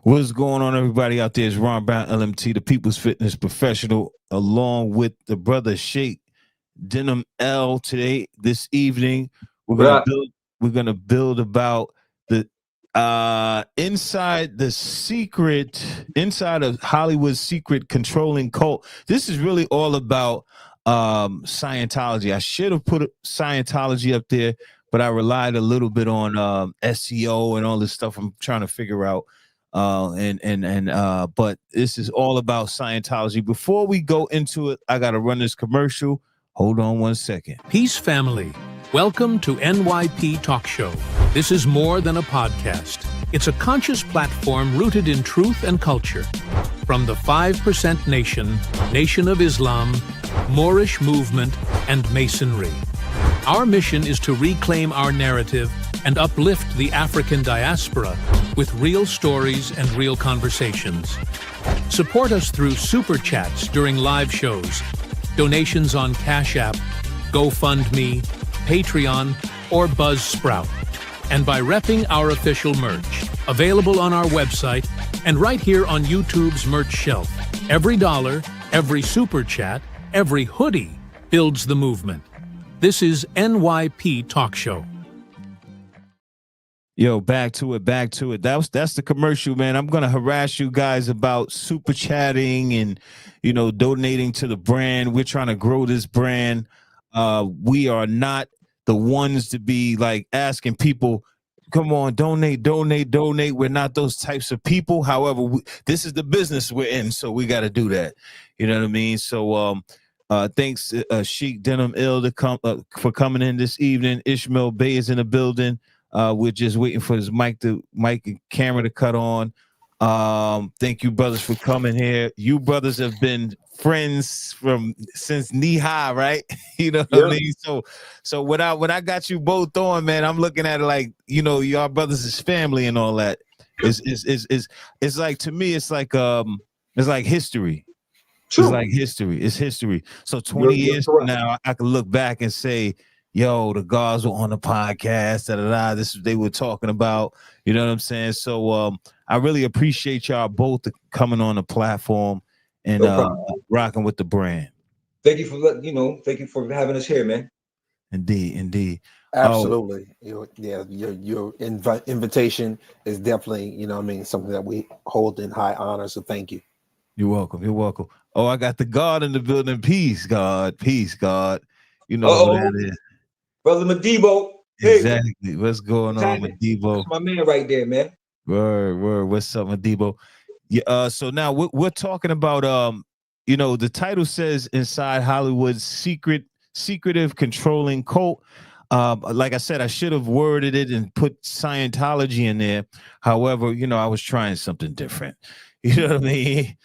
What's going on, everybody out there? It's Ron Brown, LMT, the People's Fitness Professional, along with the brother Sheik, Denim L. Today, this evening, we're gonna Right. build. We're gonna build about the inside the secret, inside of Hollywood's secret controlling cult. This is really all about Scientology. I should have put Scientology up there, but I relied a little bit on SEO and all this stuff I'm trying to figure out. But this is all about Scientology. Before we go into it, I gotta run this commercial. Hold on one second. Peace family. Welcome to NYP Talk Show. This is more than a podcast. It's a conscious platform rooted in truth and culture. From the 5% Nation, Nation of Islam, Moorish movement, and Masonry. Our mission is to reclaim our narrative and uplift the African diaspora with real stories and real conversations. Support us through super chats during live shows, donations on Cash App, GoFundMe, Patreon, or Buzzsprout, and by repping our official merch, available on our website and right here on YouTube's merch shelf. Every dollar, every super chat, every hoodie builds the movement. This is NYP Talk Show. Yo, back to it. That's the commercial, man. I'm gonna harass you guys about super chatting and donating to the brand. We're trying to grow this brand. We are not the ones to be like asking people, come on, donate. We're not those types of people. However, this is the business we're in, so we got to do that. You know what I mean? So, thanks, Sheik Denim Ill for coming in this evening. Ishmael Bay is in the building. We're just waiting for his mic and camera to cut on. Thank you, brothers, for coming here. You brothers have been friends since knee high, right? You know what I mean? So when I got you both on, man, I'm looking at it like, y'all brothers is family and all that. It's like, to me, it's like history. True. It's like history. It's history. So 20 years from now, I can look back and say, yo, the guys were on the podcast, this they were talking about, you know what I'm saying? So I really appreciate y'all both coming on the platform and rocking with the brand. Thank you for having us here, man. Indeed. Absolutely. Your invitation is definitely, something that we hold in high honor. So thank you. You're welcome. Oh, I got the God in the building. Peace, God. You know who that is. Brother Madibo. Hey. Exactly. What's going on, Madibo? That's my man right there, man. Word. What's up, Madibo? Yeah. So now we're talking about the title says inside Hollywood's secretive controlling cult. Like I said, I should have worded it and put Scientology in there. However, I was trying something different. You know what I mean?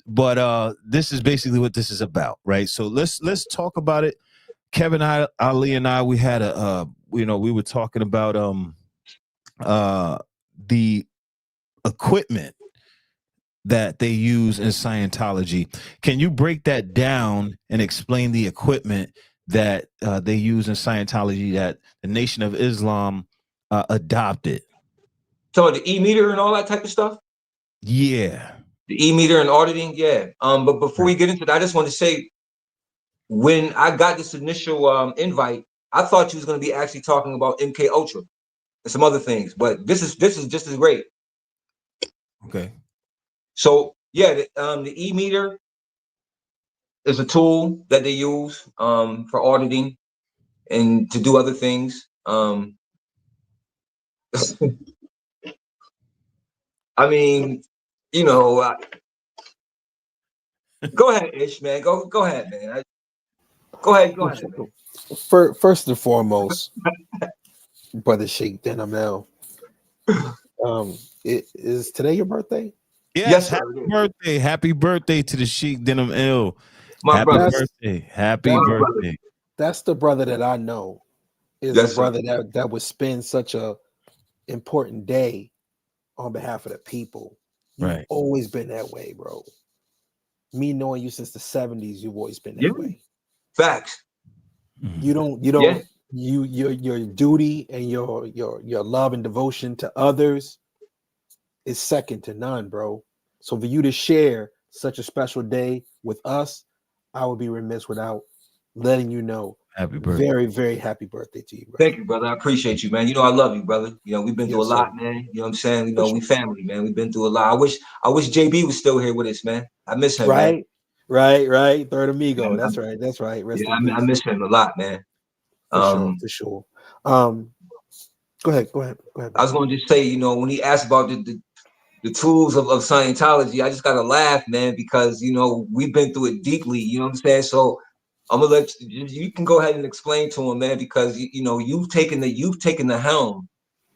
But this is basically what this is about, right? So let's talk about it. Kevin Ali and I, we had we were talking about the equipment that they use in Scientology. Can you break that down and explain the equipment that they use in Scientology that the Nation of Islam adopted? So the E-meter and all that type of stuff? Yeah. The E-meter and auditing, yeah. But before we get into that, I just want to say, when I got this initial invite, I thought you was going to be actually talking about MK Ultra and some other things, but this is just as great. Okay. So yeah, the E-meter is a tool that they use for auditing and to do other things. I mean, go ahead, Ish, man. Go ahead, man. Go ahead, man. First and foremost, brother Sheik Denim L. Is today your birthday? Yes, happy birthday to the Sheik Denim L. Happy birthday. That's the brother that I know is the brother that would spend such a important day on behalf of the people. You've always been that way, bro. Me knowing you since the 70s, you've always been that way. Facts. You don't your duty and your love and devotion to others is second to none, bro. So for you to share such a special day with us, I would be remiss without letting you know. Happy birthday. Very, very happy birthday to you, bro. Thank you, brother. I appreciate you, man. You know, I love you, brother. You know, we've been through a Yes, lot, sir. man. You know what I'm saying? You For know, we sure. family, man. We've been through a lot. I wish JB was still here with us, man. I miss him, man. Right. Third amigo. Yeah, That's right. Rest yeah, in I peace. miss him a lot, man. For sure. Go ahead. I was going to just say, you know, when he asked about the tools of Scientology, I just got to laugh, man, because, you know, we've been through it deeply, you know what I'm saying? So I'm going to let you can go ahead and explain to him, man, because, you know, you've taken the helm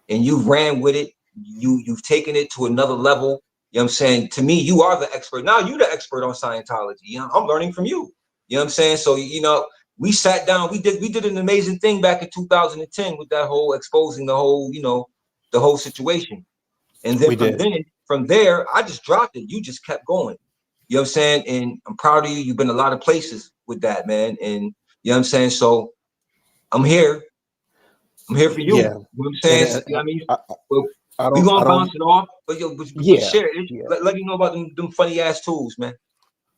and you've ran with it. You've taken it to another level. You know what I'm saying? To me, you are the expert. Now you're the expert on Scientology. You know, I'm learning from you. You know what I'm saying? So, you know, we sat down, we did an amazing thing back in 2010 with that whole exposing the whole, you know, the whole situation. And then from there, I just dropped it. You just kept going. You know what I'm saying? And I'm proud of you. You've been a lot of places with that, man. And you know what I'm saying? So I'm here. I'm here for you. Yeah. You know what I'm saying? And, You know what I mean? I We're gonna don't. bounce it off, but just share it. Let you know about them funny ass tools, man.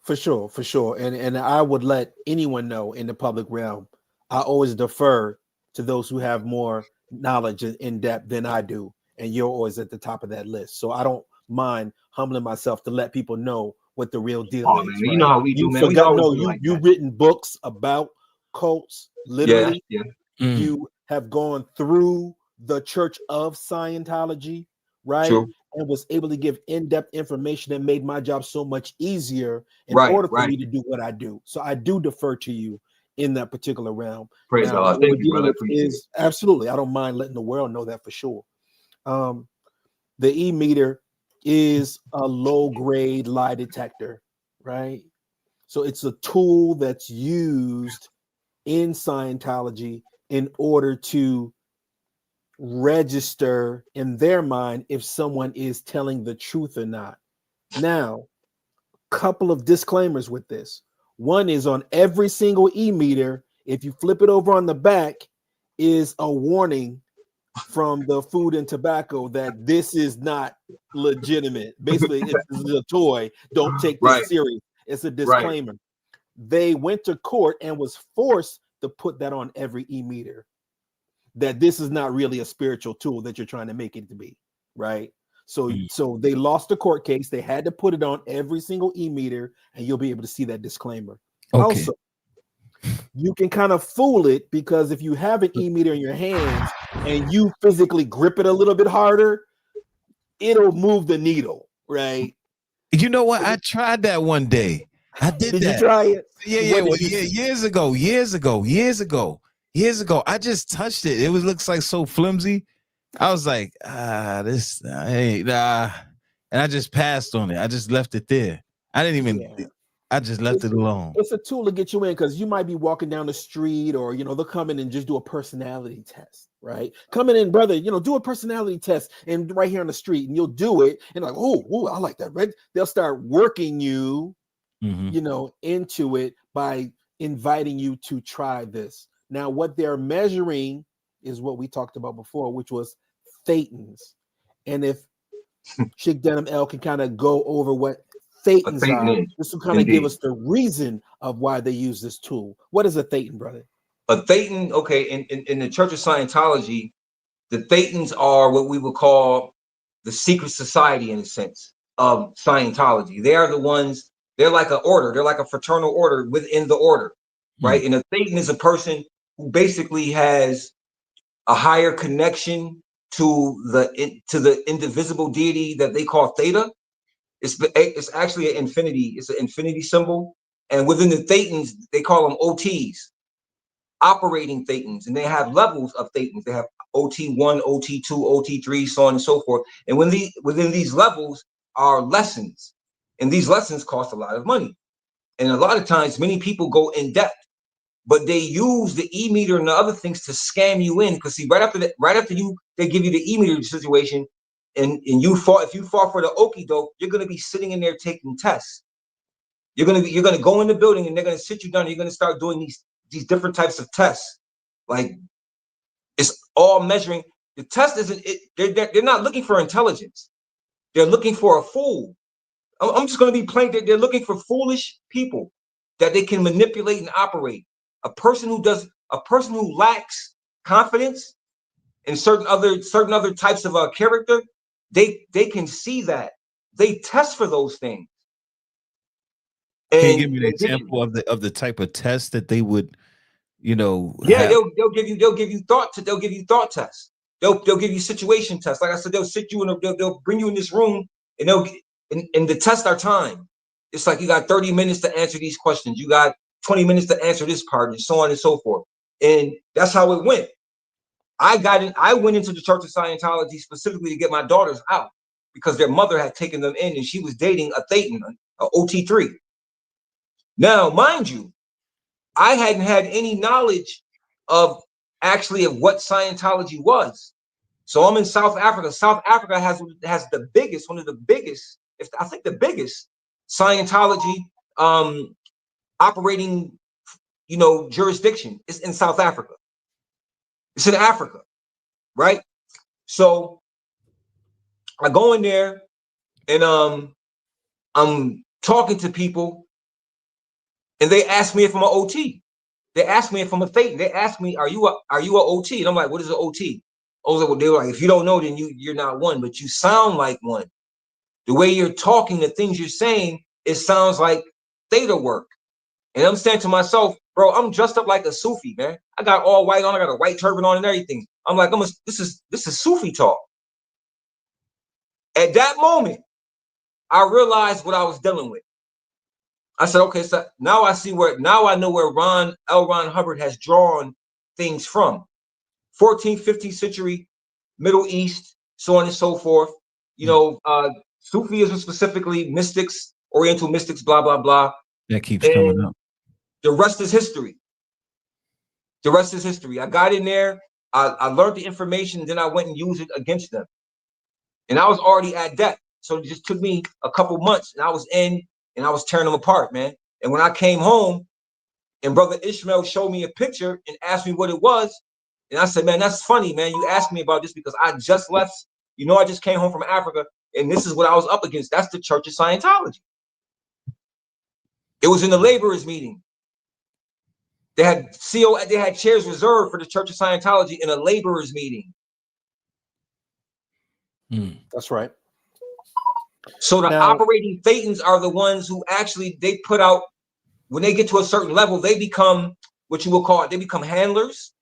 For sure. And I would let anyone know in the public realm. I always defer to those who have more knowledge in depth than I do. And you're always at the top of that list. So I don't mind humbling myself to let people know what the real deal Oh is. man, you Right? know how we do, You man. We forgot, always no, do like you've that. written books about cults, literally. Yeah. You have gone through the Church of Scientology, right? True. And was able to give in-depth information that made my job so much easier in Right. order for me to do what I do. So I do defer to you in that particular realm. Praise Now, God. what we're Thank you, dealing brother. I with appreciate it. is absolutely, I don't mind letting the world know that for sure. The E-meter is a low-grade lie detector, right? So it's a tool that's used in Scientology in order to register in their mind if someone is telling the truth or not. Now, couple of disclaimers with this. One is on every single e-meter, if you flip it over on the back, is a warning from the Food and Tobacco that this is not legitimate. Basically, it's a toy. Don't take this serious. It's a disclaimer. They went to court and was forced to put that on every e-meter, that this is not really a spiritual tool that you're trying to make it to be, right? So they lost the court case. They had to put it on every single e-meter, and you'll be able to see that disclaimer. Okay. Also, you can kind of fool it because if you have an e-meter in your hands and you physically grip it a little bit harder, it'll move the needle, right? You know what? I tried that one day. I did that. Did you try it? Yeah. Well, years ago. I just touched it. It looks like so flimsy. I was like, this ain't and I just passed on it. I just left it there. I didn't even. I just left it alone. It's a tool to get you in because you might be walking down the street, or they'll come in and just do a personality test, right? Coming in, brother, do a personality test and right here on the street, and you'll do it, and like, oh, I like that, right? They'll start working you, into it by inviting you to try this. Now, what they're measuring is what we talked about before, which was thetans. And if Sheik Denim L can kind of go over what thetans are, this will kind of give us the reason of why they use this tool. What is a thetan, brother? A thetan, okay, in the Church of Scientology, the thetans are what we would call the secret society in a sense of Scientology. They are the ones, they're like an order, they're like a fraternal order within the order, right? And a thetan is a person who basically has a higher connection to the indivisible deity that they call theta. It's actually an infinity. It's an infinity symbol. And within the thetans, they call them OTs, operating thetans. And they have levels of thetans. They have OT1, OT2, OT3, so on and so forth. And within these levels are lessons. And these lessons cost a lot of money. And a lot of times, many people go in depth, but they use the e-meter and the other things to scam you in. Because see, right after they give you the e-meter situation, and if you fall for the okie doke, you're gonna be sitting in there taking tests. You're gonna go in the building and they're gonna sit you down. And you're gonna start doing these different types of tests. Like, it's all measuring. The test isn't it. They're not looking for intelligence. They're looking for a fool. I'm just going to be plain. They're looking for foolish people that they can manipulate and operate. A person who lacks confidence in certain other types of character, they can see that. They test for those things. Can you give me an example of the type of test that they would, Yeah, have? they'll give you thought tests. They'll give you situation tests. Like I said, they'll sit you they'll bring you in this room and and the tests are time. It's like you got 30 minutes to answer these questions. You got 20 minutes to answer this part, and so on and so forth. And that's how it went. I went into the Church of Scientology specifically to get my daughters out because their mother had taken them in and she was dating a Thetan, a OT3. Now, mind you, I hadn't had any knowledge of what Scientology was. So I'm in South Africa. South Africa has one of the biggest, if I think the biggest Scientology operating, jurisdiction. It's in South Africa. It's in Africa, right? So I go in there and I'm talking to people and they ask me if I'm an OT. They ask me if I'm a Thetan. They ask me, are you a OT? And I'm like, what is an OT? I was like, well, they were like, if you don't know, then you're not one, but you sound like one. The way you're talking, the things you're saying, it sounds like theta work. And I'm saying to myself, bro, I'm dressed up like a Sufi, man. I got all white on, I got a white turban on and everything. I'm like, this is Sufi talk. At that moment, I realized what I was dealing with. I said, okay, so now I know where L. Ron Hubbard has drawn things from. 14th, 15th century, Middle East, so on and so forth. Sufism specifically, mystics, Oriental mystics, blah, blah, blah. That keeps coming up. The rest is history. The rest is history. I got in there, I learned the information, and then I went and used it against them. And I was already at depth. So it just took me a couple months, and I was in, and I was tearing them apart, man. And when I came home, and Brother Ishmael showed me a picture and asked me what it was, and I said, man, that's funny, man. You asked me about this because I just left. I just came home from Africa, and this is what I was up against. That's the Church of Scientology. It was in the laborers' meeting. They had chairs reserved for the Church of Scientology in a laborers' meeting. That's right. So the operating Thetans are the ones who actually they put out, when they get to a certain level, they become what you will call it. They become handlers.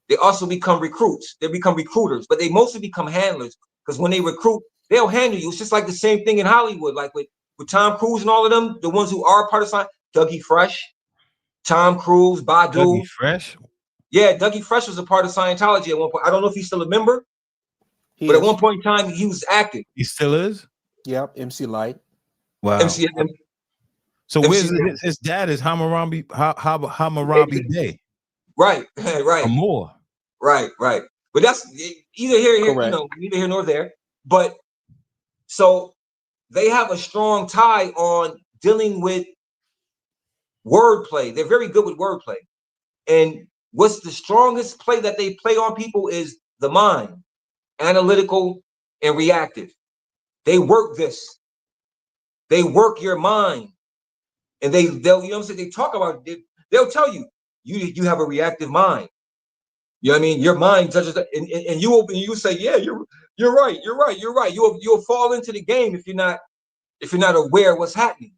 They also become recruits. They become recruiters, but they mostly become handlers because when they recruit, they'll handle you. It's just like the same thing in Hollywood, like with Tom Cruise and all of them, the ones who are part of Scientology, Dougie Fresh, Tom Cruise, Badu. Dougie Fresh? Yeah, Dougie Fresh was a part of Scientology at one point. I don't know if he's still a member, but at one point in time, he was active. He still is? Yep, MC Light. Wow. So where's his dad is Hammurabi Bey. Right, right. Or more. Right. But that's neither here nor there. But so they have a strong tie on dealing with wordplay. They're very good with wordplay. And what's the strongest play that they play on people is the mind, analytical and reactive. They work this. They work your mind. And they'll they talk about it. They'll tell you, you have a reactive mind. You know what I mean? Your mind judges that, and you say, yeah, you're right. You'll fall into the game if you're not aware of what's happening.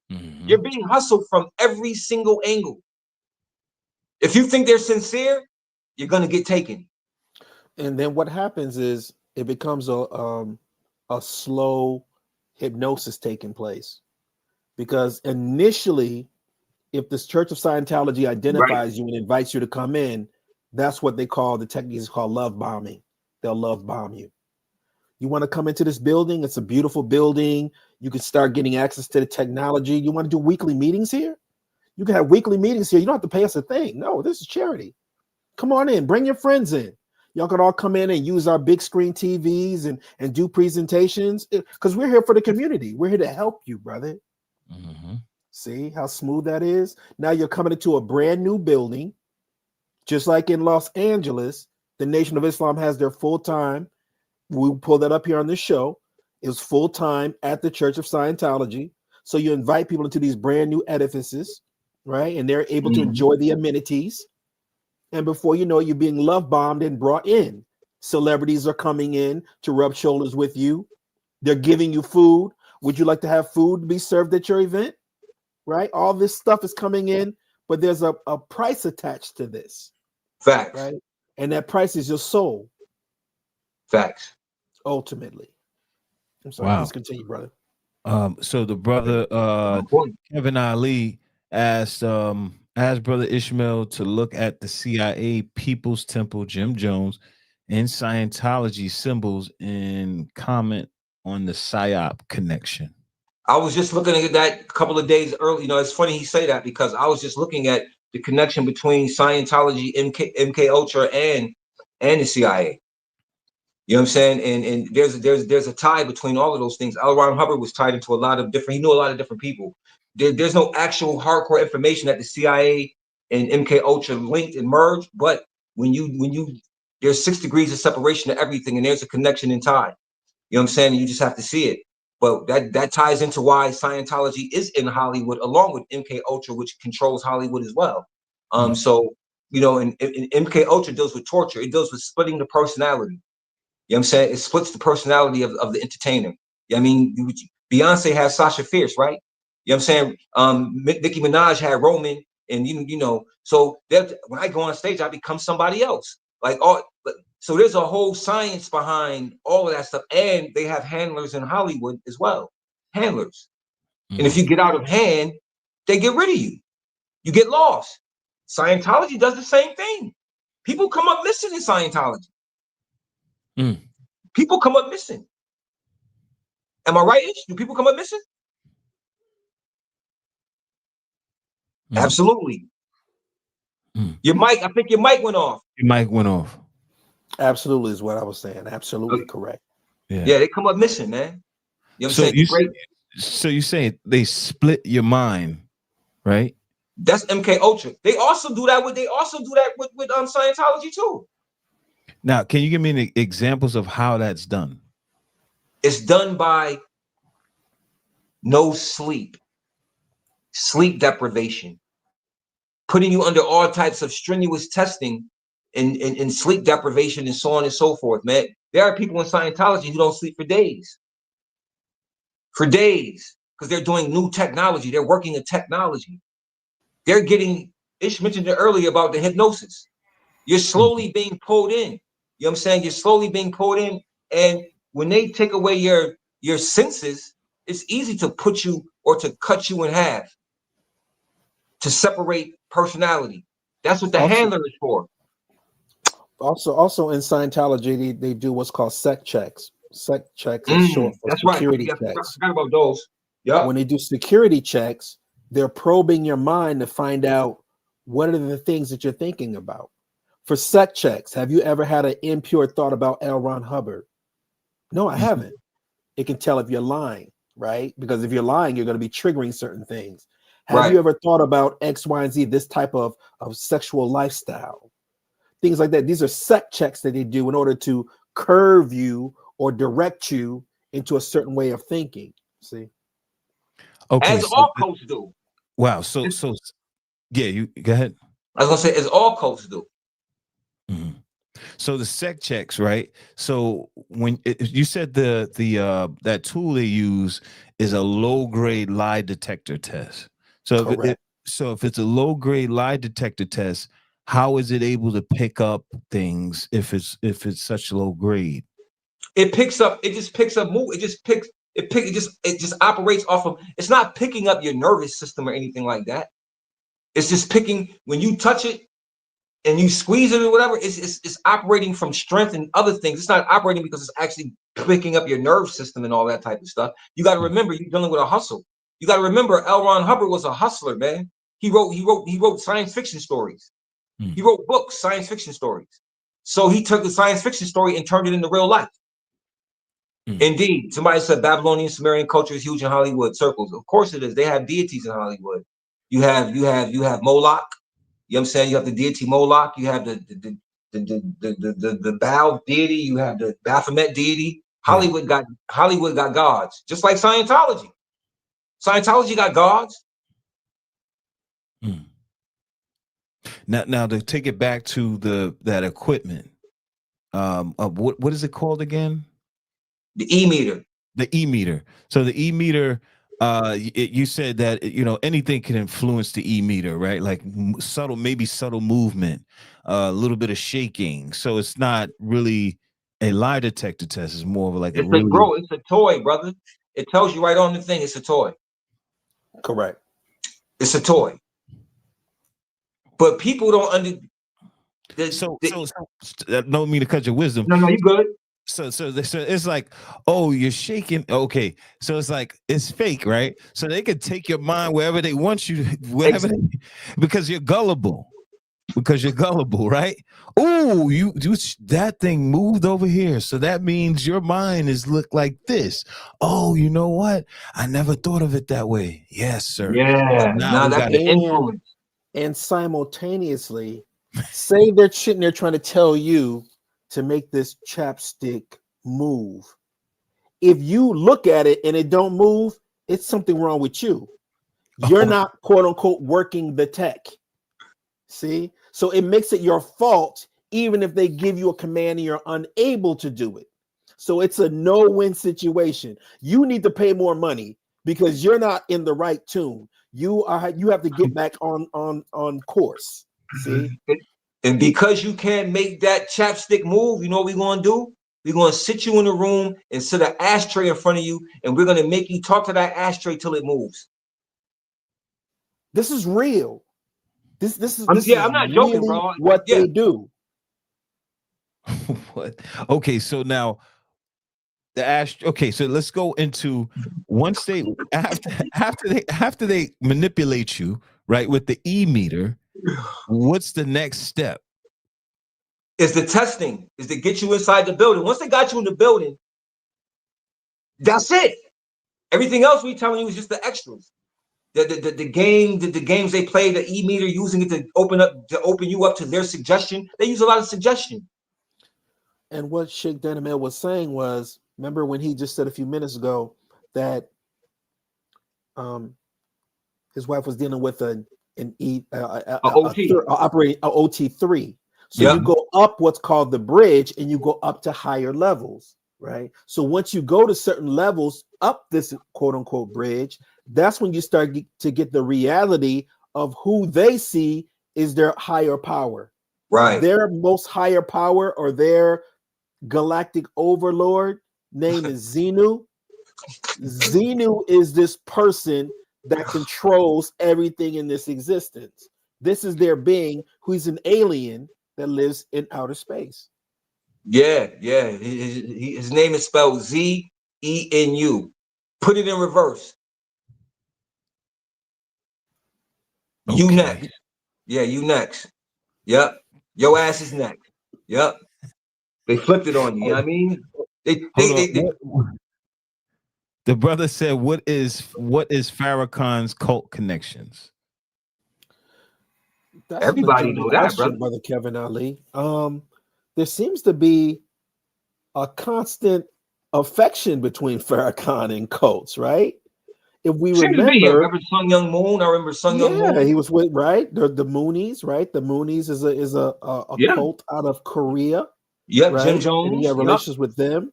Mm-hmm. You're being hustled from every single angle. If you think they're sincere, you're gonna get taken. And then what happens is it becomes a slow hypnosis taking place. Because initially, if this Church of Scientology identifies you and invites you to come in, that's what the technique is called love bombing. They'll love bomb you. You want to come into this building? It's a beautiful building. You can start getting access to the technology. You want to do weekly meetings here? You can have weekly meetings here. You don't have to pay us a thing. No, this is charity. Come on in. Bring your friends in. Y'all can all come in and use our big screen TVs and do presentations because we're here for the community. We're here to help you, brother. Mm-hmm. See how smooth that is? Now you're coming into a brand new building. Just like in Los Angeles, the Nation of Islam has their full time. We'll pull that up here on this show. It was full-time at the Church of Scientology. So you invite people into these brand new edifices, right? And they're able to enjoy the amenities. And before you know it, you're being love bombed and brought in. Celebrities are coming in to rub shoulders with you. They're giving you food. Would you like to have food be served at your event? Right? All this stuff is coming in, but there's a price attached to this. Facts. Right? And that price is your soul. Facts. Ultimately. I'm sorry, please continue, brother. So the brother Kevin Ali asked Brother Ishmael to look at the CIA People's Temple Jim Jones and Scientology symbols and comment on the PSYOP connection. I was just looking at that a couple of days early. You know, it's funny he say that because I was just looking at the connection between Scientology, MK Ultra, and the CIA. You know what I'm saying? And there's a tie between all of those things. L. Ron Hubbard was tied into a lot of different. He knew a lot of different people. There's no actual hardcore information that the CIA and MK Ultra linked and merged. But when you there's 6 degrees of separation to everything, and there's a connection and tie. You know what I'm saying? You just have to see it. But that ties into why Scientology is in Hollywood, along with MK Ultra, which controls Hollywood as well. So you know, and MK Ultra deals with torture. It deals with splitting the personality. You know what I'm saying? It splits the personality of the entertainer. I mean, Beyonce has Sasha Fierce, right? You know what I'm saying? Nicki Minaj had Roman, and you know, so when I go on stage, I become somebody else. So there's a whole science behind all of that stuff, and they have handlers in Hollywood as well. Handlers, and if you get out of hand, they get rid of you. You get lost. Scientology does the same thing. People come up missing in Scientology. People come up missing. Am I right? Do people come up missing? Absolutely. Your mic, I think your mic went off. Your mic went off. Absolutely is what I was saying. Absolutely correct. Yeah, they come up missing, man. You know what I'm saying? So you say they split your mind, right? That's MK Ultra. They also do that with Scientology too. Now, can you give me any examples of how that's done? It's done by no sleep deprivation, putting you under all types of strenuous testing and sleep deprivation and so on and so forth, man. There are people in Scientology who don't sleep for days. Because they're doing new technology. They're working in technology. They're getting, Ish mentioned it earlier about the hypnosis. You're slowly being pulled in. You know what I'm saying? You're slowly being pulled in. And when they take away your senses, it's easy to put you or to cut you in half, to separate personality. That's what the handler is for. Also in Scientology, they do what's called sec checks. Sec checks is short for security checks. I forgot about those. Yeah. When they do security checks, they're probing your mind to find out what are the things that you're thinking about. For sec checks, have you ever had an impure thought about L. Ron Hubbard? No, I haven't. It can tell if you're lying, right? Because if you're lying, you're going to be triggering certain things. Have you ever thought about X, Y, and Z, this type of sexual lifestyle? Things like that. These are sec checks that they do in order to curve you or direct you into a certain way of thinking. See? Okay. As all cults do. Wow. So yeah, you go ahead. I was gonna say, as all cults do. So the sec checks, right? So when you said the that tool they use is a low grade lie detector test. So if it's a low grade lie detector test, how is it able to pick up things if it's such low grade? It just operates off of, it's not picking up your nervous system or anything like that. It's just picking, when you touch it and you squeeze it or whatever, it's operating from strength and other things. It's not operating because it's actually picking up your nerve system and all that type of stuff. You got to remember, you're dealing with a hustle. You got to remember, L. Ron Hubbard was a hustler, man. He wrote science fiction stories. He wrote books, science fiction stories. So he took the science fiction story and turned it into real life. Indeed. Somebody said Babylonian Sumerian culture is huge in Hollywood circles. Of course it is. They have deities in Hollywood. You have Moloch. You know what I'm saying? You have the deity Moloch. You have the Baal deity. You have the Baphomet deity. Hollywood got gods, just like Scientology. Scientology got gods. Mm. Now to take it back to that equipment, what is it called again? The E-meter. The E-meter. So the E-meter, you said that anything can influence the E-meter, right? Like maybe subtle movement, a little bit of shaking. So it's not really a lie detector test. It's more of like it's a toy, brother. It tells you right on the thing. It's a toy. Correct. It's a toy. But people don't So I don't mean to cut your wisdom. No, you good. So it's like, oh, you're shaking. Okay, so it's like it's fake, right? So they can take your mind wherever they want you, because you're gullible. Because you're gullible, right? Oh, you that thing moved over here, so that means your mind is look like this. Oh, you know what? I never thought of it that way. Yes, sir. Yeah. Now we got an influence. And simultaneously, say they're sitting there trying to tell you to make this chapstick move. If you look at it and it don't move, it's something wrong with you. You're not quote unquote working the tech. See? So it makes it your fault, even if they give you a command and you're unable to do it. So it's a no-win situation. You need to pay more money because you're not in the right tune. You have to get back on course. See? And because you can't make that chapstick move, you know what we're gonna do? We're gonna sit you in a room and set an ashtray in front of you, and we're gonna make you talk to that ashtray till it moves. This is real. This is I'm not really joking, bro. What they do. What? Okay, so now so let's go into once they after they manipulate you, right, with the E-meter, what's the next step? Is the testing, is to get you inside the building. Once they got you in the building, that's it. Everything else we telling you is just the extras. The games they play, the E-meter, using it to open you up to their suggestion. They use a lot of suggestion. And what Sheik Denimel was saying was, remember when he just said a few minutes ago that his wife was dealing with an OT3. So you go up what's called the bridge, and you go up to higher levels, right? So once you go to certain levels up this quote unquote bridge, that's when you start to get the reality of who they see is their higher power. Right. Their most higher power, or their galactic overlord, name is Zenu. Zenu is this person that controls everything in this existence. This is their being, who's an alien that lives in outer space. Yeah. His name is spelled Zenu. Put it in reverse. Okay. You next. Yeah, you next. Yep. Your ass is next. Yep. They flipped it on you. You know what I mean? The brother said, what is Farrakhan's cult connections? That's everybody know that, brother Kevin Ali. There seems to be a constant affection between Farrakhan and cults, right? If we remember Sun Young Moon, I remember Sun Young Moon. He was with the Moonies, right? The Moonies is a cult out of Korea. Yep, right? Jim Jones. And he had relations with them.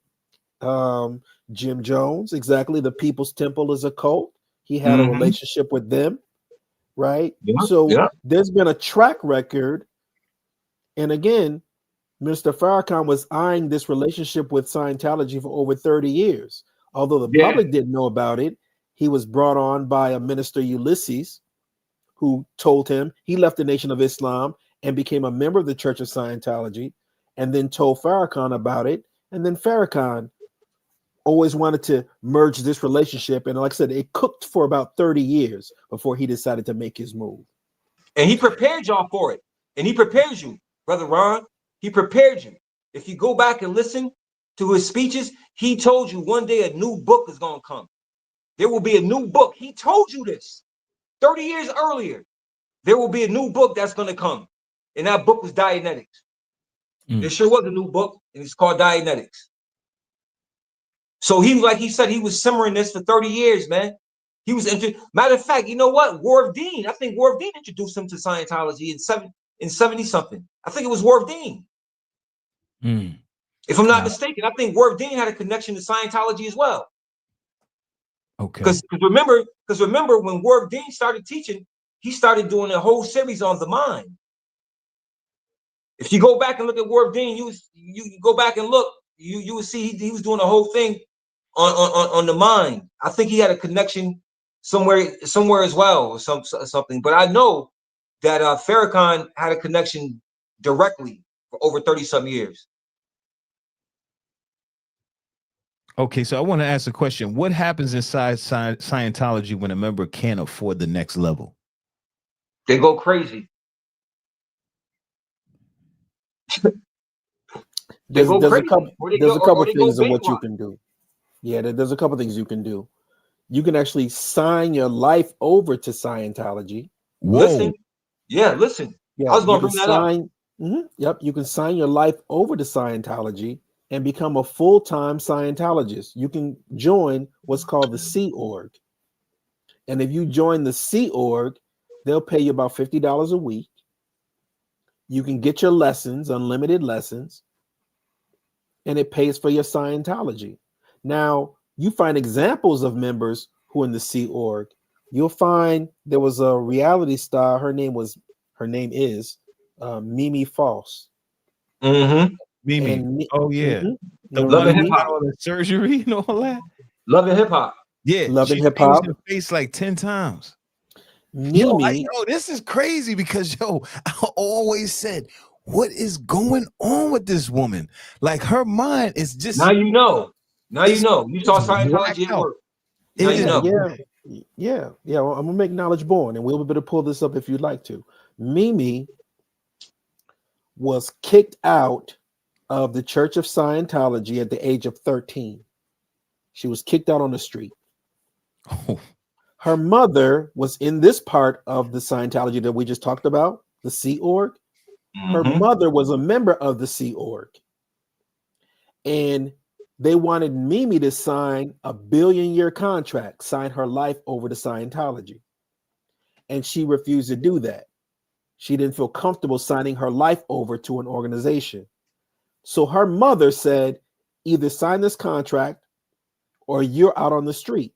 Jim Jones, exactly. The People's Temple is a cult. He had a relationship with them, right? There's been a track record. And again, Mr. Farrakhan was eyeing this relationship with Scientology for over 30 years. Although the public didn't know about it, he was brought on by a minister, Ulysses, who told him he left the Nation of Islam and became a member of the Church of Scientology, and then told Farrakhan about it. And then Farrakhan always wanted to merge this relationship. And like I said, it cooked for about 30 years before he decided to make his move. And he prepared y'all for it. And he prepares you, Brother Ron. He prepared you. If you go back and listen to his speeches, he told you one day a new book is going to come. There will be a new book. He told you this 30 years earlier. There will be a new book that's going to come. And that book was Dianetics. There sure was a new book, and it's called Dianetics. So he, like he said, he was simmering this for 30 years, man. He was matter of fact, you know what? Warv Dean, I think Warv Dean introduced him to Scientology in 70 something. I think it was Warv Dean. If I'm not mistaken, I think Warv Dean had a connection to Scientology as well. Okay. Because remember when Warv Dean started teaching, he started doing a whole series on the mind. If you go back and look at Warv Dean, you go back and look, you will see he was doing a whole thing on the mind. I think he had a connection somewhere as well, or something. But I know that Farrakhan had a connection directly for over 30-some years. Okay, so I want to ask a question. What happens inside Scientology when a member can't afford the next level? They go crazy. There's a couple things of what you can do. Yeah, there's a couple things you can do. You can actually sign your life over to Scientology. Whoa. Listen. Yeah, I was going to bring that up. Yep, you can sign your life over to Scientology and become a full-time Scientologist. You can join what's called the Sea Org. And if you join the Sea Org, they'll pay you about $50 a week. You can get your lessons, unlimited lessons, and it pays for your Scientology. Now, you find examples of members who are in the Sea Org. You'll find there was a reality star. Her name is Mimi False. Mm-hmm. Mimi. Oh yeah. The Love and Hip Hop, the surgery and all that. Love and Hip Hop. Yeah, Love and Hip Hop. Her face like 10 times. Mimi. Yo, this is crazy because I always said, what is going on with this woman? Like her mind is just. Now you know. You saw Scientology at work. Now you know. Yeah. Well, I'm gonna make knowledge born, and we'll be able to pull this up if you'd like to. Mimi was kicked out of the Church of Scientology at the age of 13. She was kicked out on the street. Oh. Her mother was in this part of the Scientology that we just talked about, the Sea Org. Her mother was a member of the Sea Org. And they wanted Mimi to sign a billion-year contract, sign her life over to Scientology. And she refused to do that. She didn't feel comfortable signing her life over to an organization. So her mother said, either sign this contract or you're out on the street.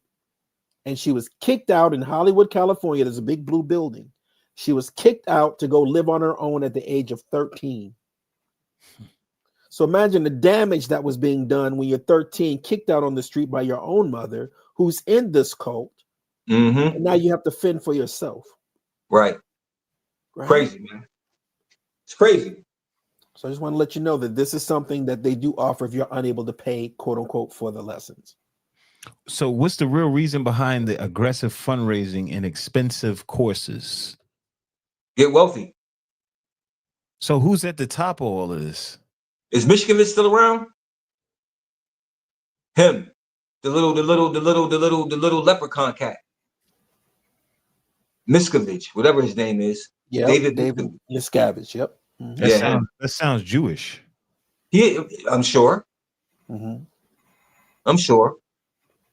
And she was kicked out in Hollywood, California. There's a big blue building. She was kicked out to go live on her own at the age of 13. So imagine the damage that was being done when you're 13, kicked out on the street by your own mother, who's in this cult. And now you have to fend for yourself. Right. Crazy, man. It's crazy. So I just want to let you know that this is something that they do offer if you're unable to pay, quote unquote, for the lessons. So what's the real reason behind the aggressive fundraising and expensive courses? Get wealthy. So who's at the top of all of this? Is Michigan still around? Him. The little leprechaun cat. Miscavige, whatever his name is. Yeah, David Miscavige. Yep. That sounds Jewish. I'm sure. I'm sure.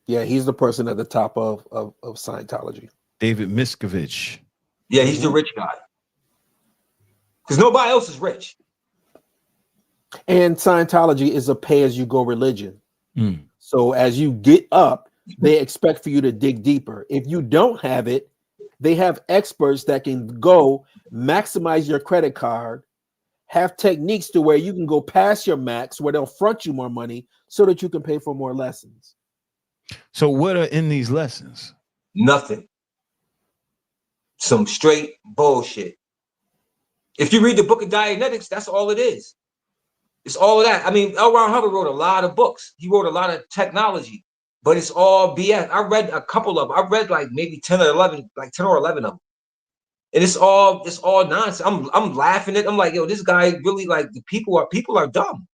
Yeah, he's the person at the top of Scientology. David Miscavige. Yeah, he's the rich guy. Because nobody else is rich. And Scientology is a pay-as-you-go religion. So as you get up, they expect for you to dig deeper. If you don't have it, they have experts that can go maximize your credit card, have techniques to where you can go past your max, where they'll front you more money so that you can pay for more lessons. So what are in these lessons? Nothing. Some straight bullshit. If you read the book of Dianetics, that's all it is. It's all of that. I mean, L. Ron Hubbard wrote a lot of books. He wrote a lot of technology, but it's all BS. I read a couple of them. I read like maybe 10 or 11 of them. And it's all nonsense. I'm laughing at. I'm like, yo, this guy really, like, the people are dumb.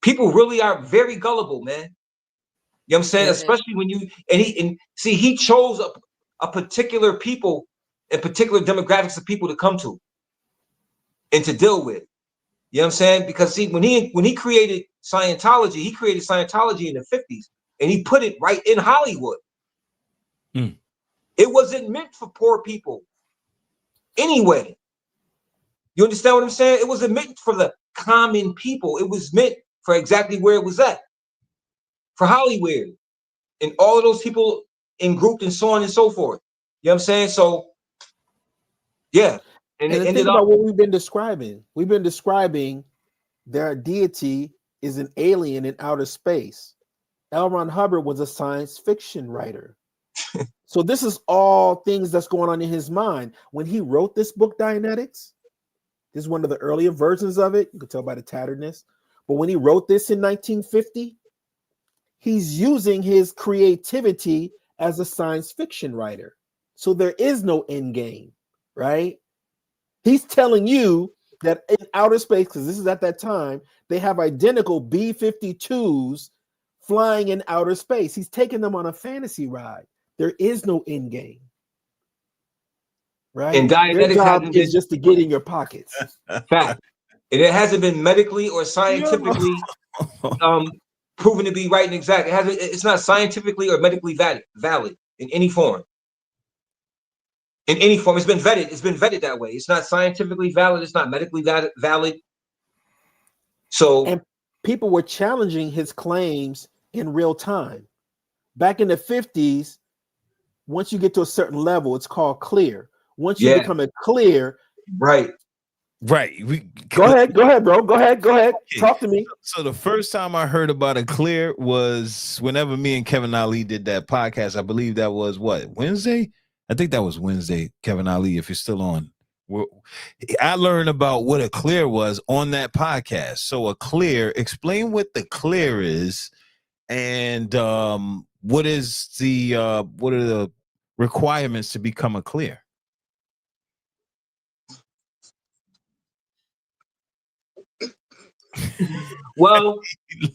People really are very gullible, man. You know what I'm saying? Especially when he chose a particular people and particular demographics of people to come to and to deal with. You know what I'm saying? Because see, when he created Scientology, he created Scientology in the 50s, and he put it right in Hollywood. Mm. It wasn't meant for poor people anyway. You understand what I'm saying? It wasn't meant for the common people. It was meant for exactly where it was at, for Hollywood, and all of those people in grouped and so on and so forth. You know what I'm saying? So, yeah. And it the ended thing up. about what we've been describing their deity is an alien in outer space. L. Ron Hubbard was a science fiction writer. So this is all things that's going on in his mind. When he wrote this book, Dianetics, this is one of the earlier versions of it. You can tell by the tatteredness. But when he wrote this in 1950, he's using his creativity as a science fiction writer. So there is no end game, right? He's telling you that in outer space, because this is at that time, they have identical B-52s flying in outer space. He's taking them on a fantasy ride. There is no end game, right? And Their Dianetics job hasn't is been just to get in your pockets. fact. And it hasn't been medically or scientifically proven to be right and exact. It's not scientifically or medically valid in any form. In any form, it's been vetted. It's been vetted that way. It's not scientifically valid. It's not medically valid. So, and people were challenging his claims in real time. Back in the 50s, once you get to a certain level, it's called clear. Once you become a clear, right. Go ahead, bro. Go ahead. Okay. Talk to me. So the first time I heard about a clear was whenever me and Kevin Ali did that podcast. I believe that was Wednesday? I think that was Wednesday, Kevin Ali, if you're still on. I learned about what a clear was on that podcast. So a clear, explain what the clear is and what are the requirements to become a clear? Well,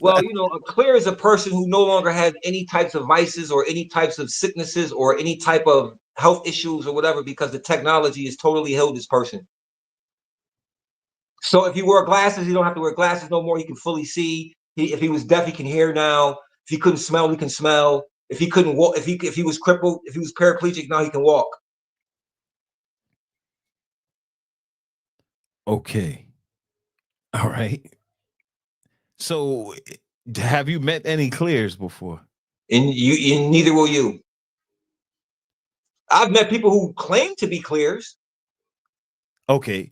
a clear is a person who no longer has any types of vices or any types of sicknesses or any type of health issues or whatever, because the technology has totally healed this person. So if he wore glasses, he don't have to wear glasses no more. He can fully see. If he was deaf, he can hear now. If he couldn't smell, he can smell. If he couldn't walk, if he was crippled, if he was paraplegic, now he can walk. Okay. All right. So have you met any clears before? And neither will you. I've met people who claim to be clears. Okay.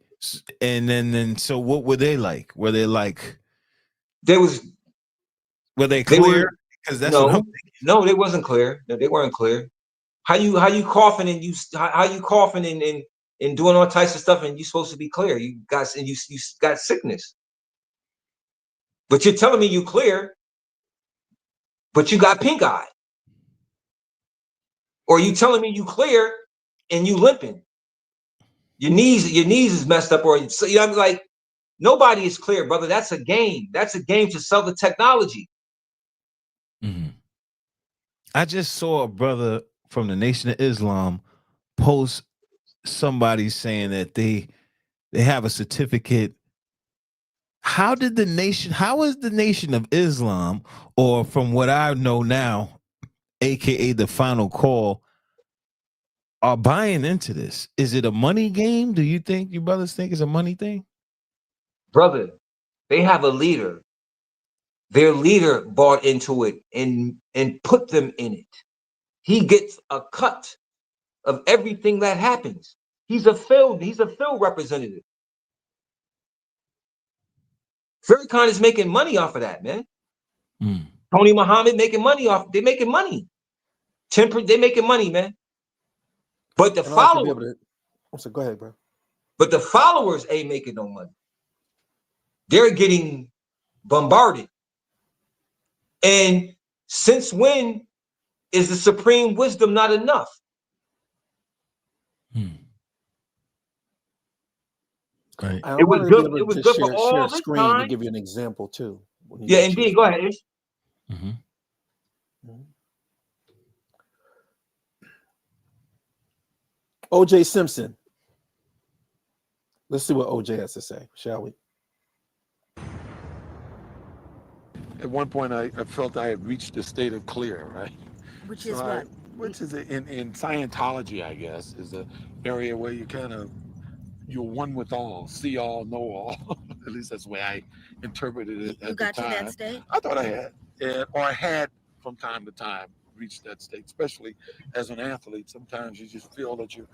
And then so what were they like? Were they like were they clear? Because that's what I'm thinking. No, they wasn't clear. No, they weren't clear. How you coughing and how you coughing and doing all types of stuff and you supposed to be clear. You got sickness. But you're telling me you clear, but you got pink eye. Or you telling me you clear and you limping. Your knees is messed up, or so you know, I'm like, nobody is clear, brother. That's a game. That's a game to sell the technology. Mm-hmm. I just saw a brother from the Nation of Islam post somebody saying that they have a certificate. How is the Nation of Islam, or from what I know now, aka the Final Call, are buying into this? Is it a money game? Do you think, you brothers think it's a money thing? Brother, they have a leader. Their leader bought into it and put them in it. He gets a cut of everything that happens. He's a field representative. Farrakhan is making money off of that, man. Mm. Tony Muhammad making money off. They're making money. They're making money, man. But the followers, go ahead, bro. But the followers ain't making no money. They're getting bombarded. And since when is the supreme wisdom not enough? Right. It was good for all this screen time. to give you an example too. Yeah, indeed. Go ahead, Ish. Mm-hmm. OJ Simpson. Let's see what OJ has to say, shall we? at one point I felt I had reached a state of clear, right? Which is what? Which is in Scientology, I guess, is an area where you're one with all, see all, know all. At least that's the way I interpreted it at the time. You got to that state? I thought I had, or I had from time to time reached that state, especially as an athlete. Sometimes you just feel that you're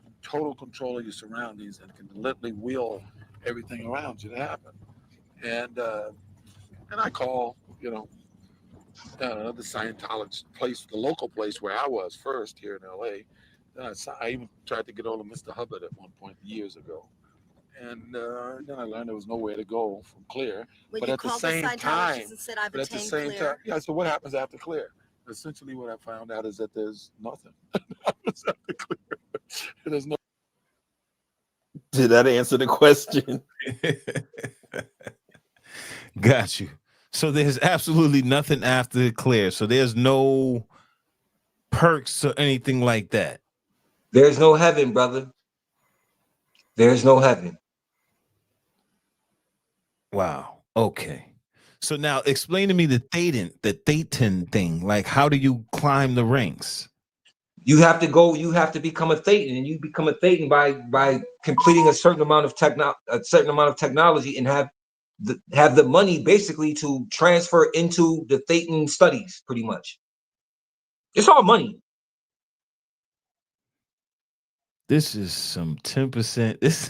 in total control of your surroundings and can literally will everything around you to happen. And I call, the Scientology place, the local place where I was first here in LA. I even tried to get hold of Mr. Hubbard at one point years ago. And then I learned there was nowhere to go from clear. But at the same time, yeah, so what happens after clear? Essentially what I found out is that there's nothing. After clear. There's no. Did that answer the question? Got you. So there's absolutely nothing after clear. So there's no perks or anything like that. There's no heaven, brother. There's no heaven. Wow. Okay. So now explain to me the Thetan thing. Like, how do you climb the ranks? You have to become a Thetan, and you become a Thetan by completing a certain amount of technology and have the money basically to transfer into the Thetan studies, pretty much. It's all money. This is some 10%. This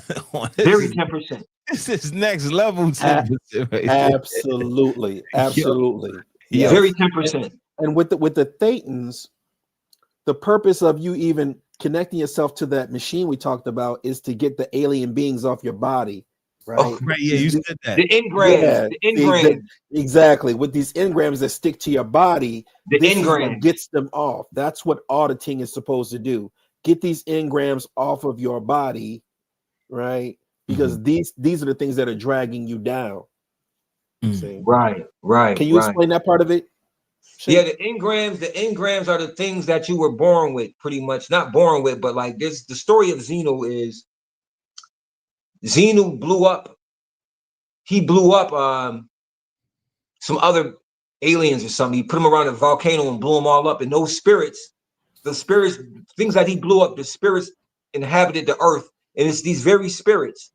very 10%. This is next level 10%. Right? Absolutely. Yeah, very 10%. And with the Thetans, the purpose of you even connecting yourself to that machine we talked about is to get the alien beings off your body. Right. Oh, right. Yeah, you said that. The engrams. Yeah, the engrams. Exactly. With these engrams that stick to your body, this is what gets them off. That's what auditing is supposed to do. Get these engrams off of your body, right? Because these are the things that are dragging you down. Right. Can you explain that part of it? Sheik? Yeah, the engrams are the things that you were born with, pretty much. Not born with, but like this. The story of Zenu is Zenu blew up. He blew up some other aliens or something. He put them around a volcano and blew them all up. And those spirits, things that he blew up, the spirits inhabited the earth. And it's these very spirits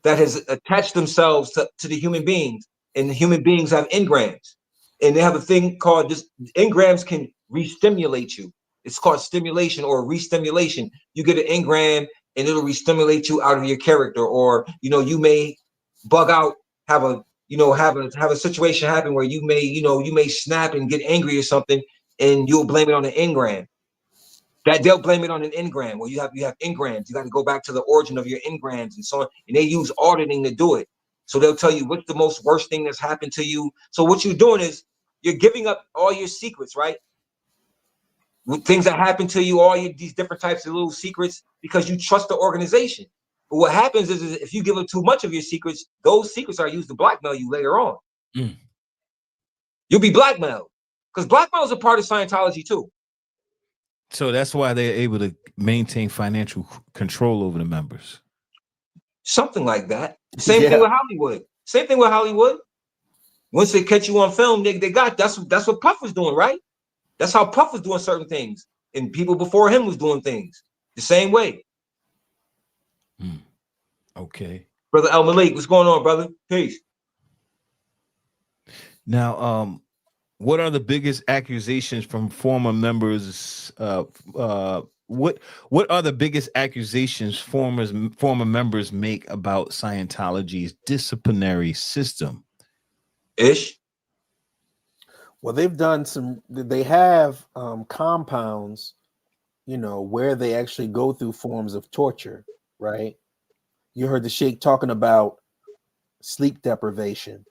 that has attached themselves to the human beings. And the human beings have engrams. And they have a thing called engrams can re-stimulate you. It's called stimulation or re-stimulation. You get an engram and it'll re-stimulate you out of your character. Or, you may bug out, have a situation happen where you may snap and get angry or something, and you'll blame it on an engram. That they'll blame it on an engram. Well, you have engrams. You got to go back to the origin of your engrams and so on. And they use auditing to do it. So they'll tell you what's the most worst thing that's happened to you. So what you're doing is you're giving up all your secrets, right? With things that happen to you, these different types of little secrets, because you trust the organization. But what happens is if you give up too much of your secrets, those secrets are used to blackmail you later on. You'll be blackmailed, because blackmail is a part of Scientology too. So that's why they're able to maintain financial control over the members. Something like that. Same thing with Hollywood. Once they catch you on film, they got that's what Puff was doing, right? That's how Puff was doing certain things, and people before him was doing things the same way. Okay, brother El Malik, what's going on, brother? Peace. Now, what are the biggest accusations from former members? What are the biggest accusations former members make about Scientology's disciplinary system? Ish. Well, they have compounds, where they actually go through forms of torture, right? You heard the Sheik talking about sleep deprivation,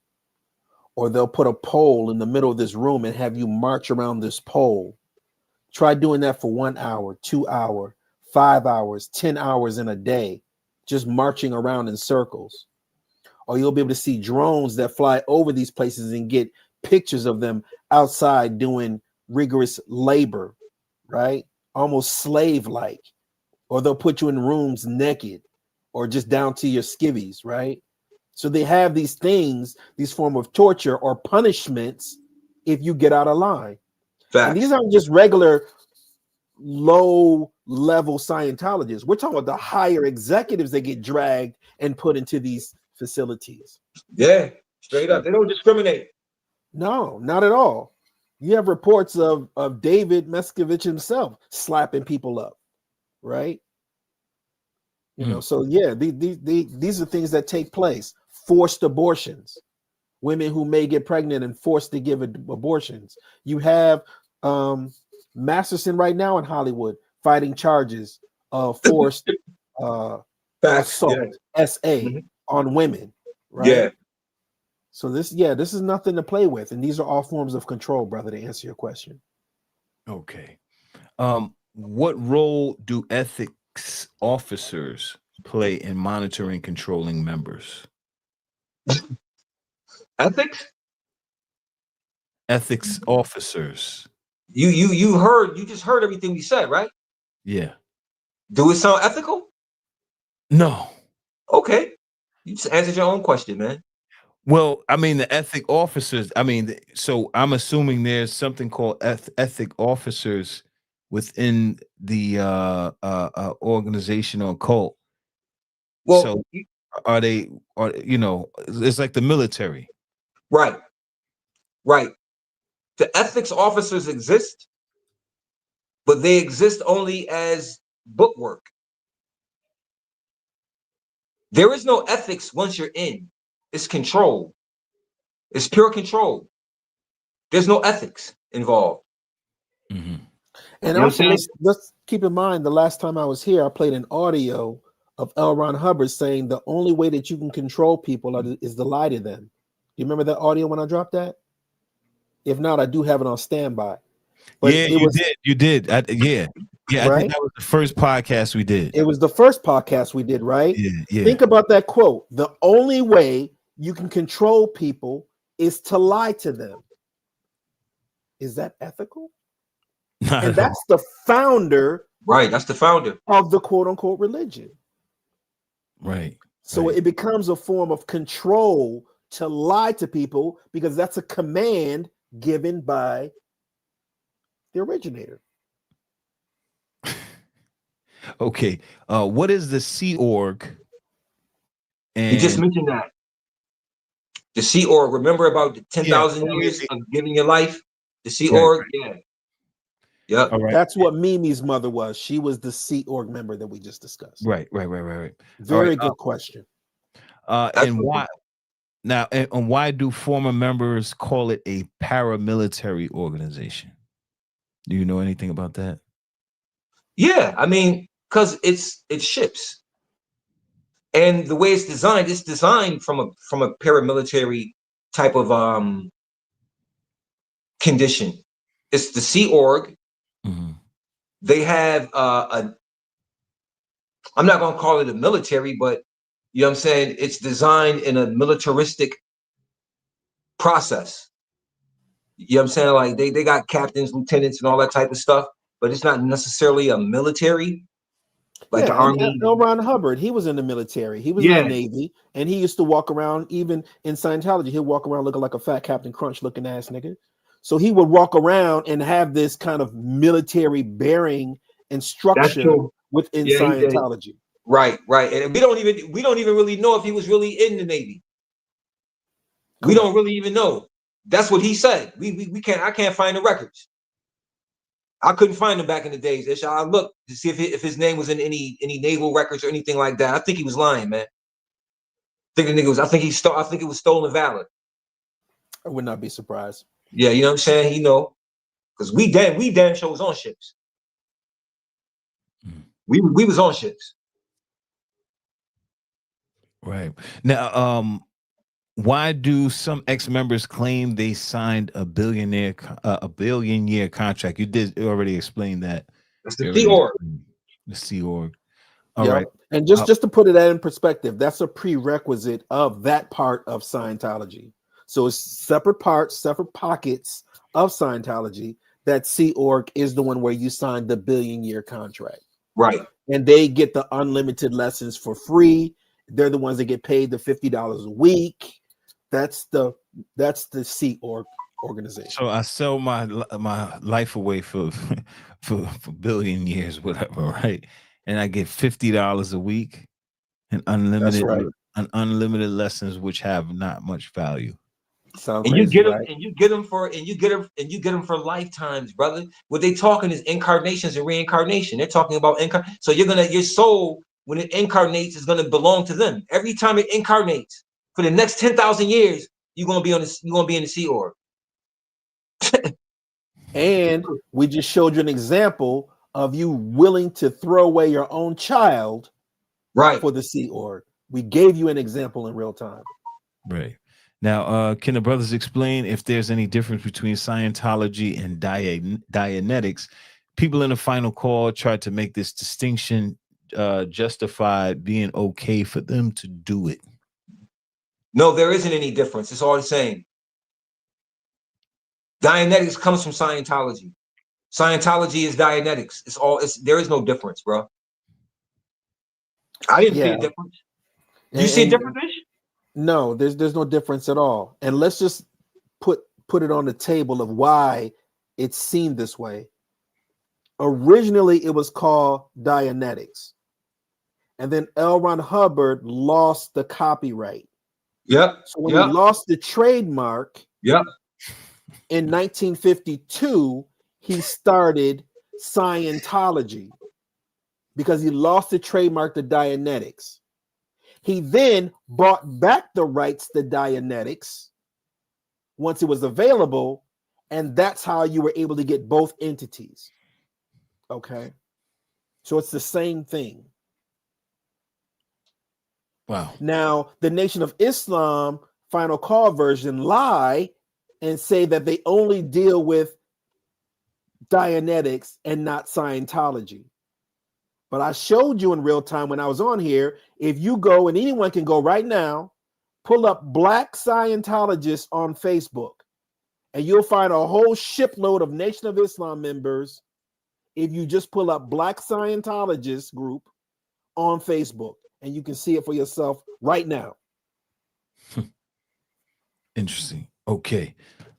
or they'll put a pole in the middle of this room and have you march around this pole. Try doing that for 1 hour, 2 hours, 5 hours, 10 hours in a day, just marching around in circles. Or you'll be able to see drones that fly over these places and get pictures of them outside doing rigorous labor, right? Almost slave-like. Or they'll put you in rooms naked or just down to your skivvies, right? So they have these things, these form of torture or punishments if you get out of line. Facts. And these aren't just regular low level Scientologists. We're talking about the higher executives that get dragged and put into these facilities. Yeah, straight up. They don't discriminate. No, not at all. You have reports of David Mescovich himself slapping people up, right? You know, so yeah, these are things that take place. Forced abortions, women who may get pregnant and forced to give abortions. You have Masterson right now in Hollywood fighting charges of forced assault, SA, on women, right? Yeah. So this is nothing to play with, and these are all forms of control, brother, to answer your question. Okay. What role do ethics officers play in monitoring, controlling members? Ethics officers. You just heard everything we said, right? Yeah. Do it sound ethical? No. Okay. You just answered your own question, man. Well, I mean, the ethic officers, so I'm assuming there's something called ethic officers within the organization or cult. Well, so it's like the military. Right. The ethics officers exist, but they exist only as bookwork. There is no ethics once you're in. It's control. It's pure control. There's no ethics involved. Mm-hmm. And also, let's keep in mind, the last time I was here, I played an audio of L. Ron Hubbard saying the only way that you can control people is to lie to them. Do you remember that audio when I dropped that? If not, I do have it on standby. But yeah, you did. Yeah. Right? I think that was the first podcast we did. It was the first podcast we did, right? Yeah. Think about that quote. The only way you can control people is to lie to them. Is that ethical? And that's the founder. Right, that's the founder of the quote unquote religion. Right. So it becomes a form of control to lie to people because that's a command given by the originator. Okay. What is the Sea Org? And you just mentioned that. The Sea Org, remember about the 10,000 years of giving your life? The Sea Org, yeah. Yep. All right. That's what Mimi's mother was. She was the Sea Org member that we just discussed. Right. Very good question. And why now? And why do former members call it a paramilitary organization? Do you know anything about that? Yeah, I mean, because it's ships, and the way it's designed from a paramilitary type of condition. It's the Sea Org. Mm-hmm. They have I'm not going to call it a military, but you know what I'm saying? It's designed in a militaristic process. You know what I'm saying? Like they got captains, lieutenants, and all that type of stuff, but it's not necessarily a military. Like the Army. L. Ron Hubbard, he was in the military. He was in the Navy, and he used to walk around, even in Scientology, he'll walk around looking like a fat Captain Crunch looking ass nigga. So he would walk around and have this kind of military bearing and structure within Scientology. Right. And we don't even really know if he was really in the Navy. We don't really even know. That's what he said. I can't find the records. I couldn't find him back in the days. I looked to see if his name was in any naval records or anything like that. I think he was lying, man. I think it was stolen valor. I would not be surprised. Yeah, you know what I'm saying? You know, because we damn sure was on ships. We was on ships. Right. Now, why do some ex-members claim they signed a billion-year contract? You did already explain that. That's the Sea Org. The Sea Org. All right. And just to put it in perspective, that's a prerequisite of that part of Scientology. So it's separate parts, separate pockets of Scientology. That Sea Org is the one where you sign the billion-year contract. Right. And they get the unlimited lessons for free. They're the ones that get paid the $50 a week. That's the Sea Org organization. So I sell my life away for for billion years, whatever, right? And I get $50 a week and unlimited unlimited lessons which have not much value. Sound and crazy, you get them, right? and you get them for lifetimes, brother. What they talking is incarnations and reincarnation. They're talking about so your soul, when it incarnates, is gonna belong to them. Every time it incarnates for the next 10,000 years, you're gonna be in the Sea Org. And we just showed you an example of you willing to throw away your own child, right, for the Sea Org. We gave you an example in real time. Right. Now, can the brothers explain if there's any difference between Scientology and Dianetics? People in the final call tried to make this distinction justify being okay for them to do it. No, there isn't any difference. It's all the same. Dianetics comes from Scientology. Scientology is Dianetics. There is no difference, bro. I didn't see a difference. You see a difference? No, there's no difference at all. And let's just put it on the table of why it's seen this way. Originally, it was called Dianetics. And then L. Ron Hubbard lost the copyright. Yep. So when he lost the trademark, in 1952, he started Scientology because he lost the trademark to Dianetics. He then bought back the rights to Dianetics once it was available, and that's how you were able to get both entities. Okay, so it's the same thing. Wow. Now, the Nation of Islam final call version lie and say that they only deal with Dianetics and not Scientology. But I showed you in real time when I was on here, if you go, and anyone can go right now, pull up Black Scientologists on Facebook, and you'll find a whole shipload of Nation of Islam members if you just pull up Black Scientologists group on Facebook, and you can see it for yourself right now. Interesting. Okay,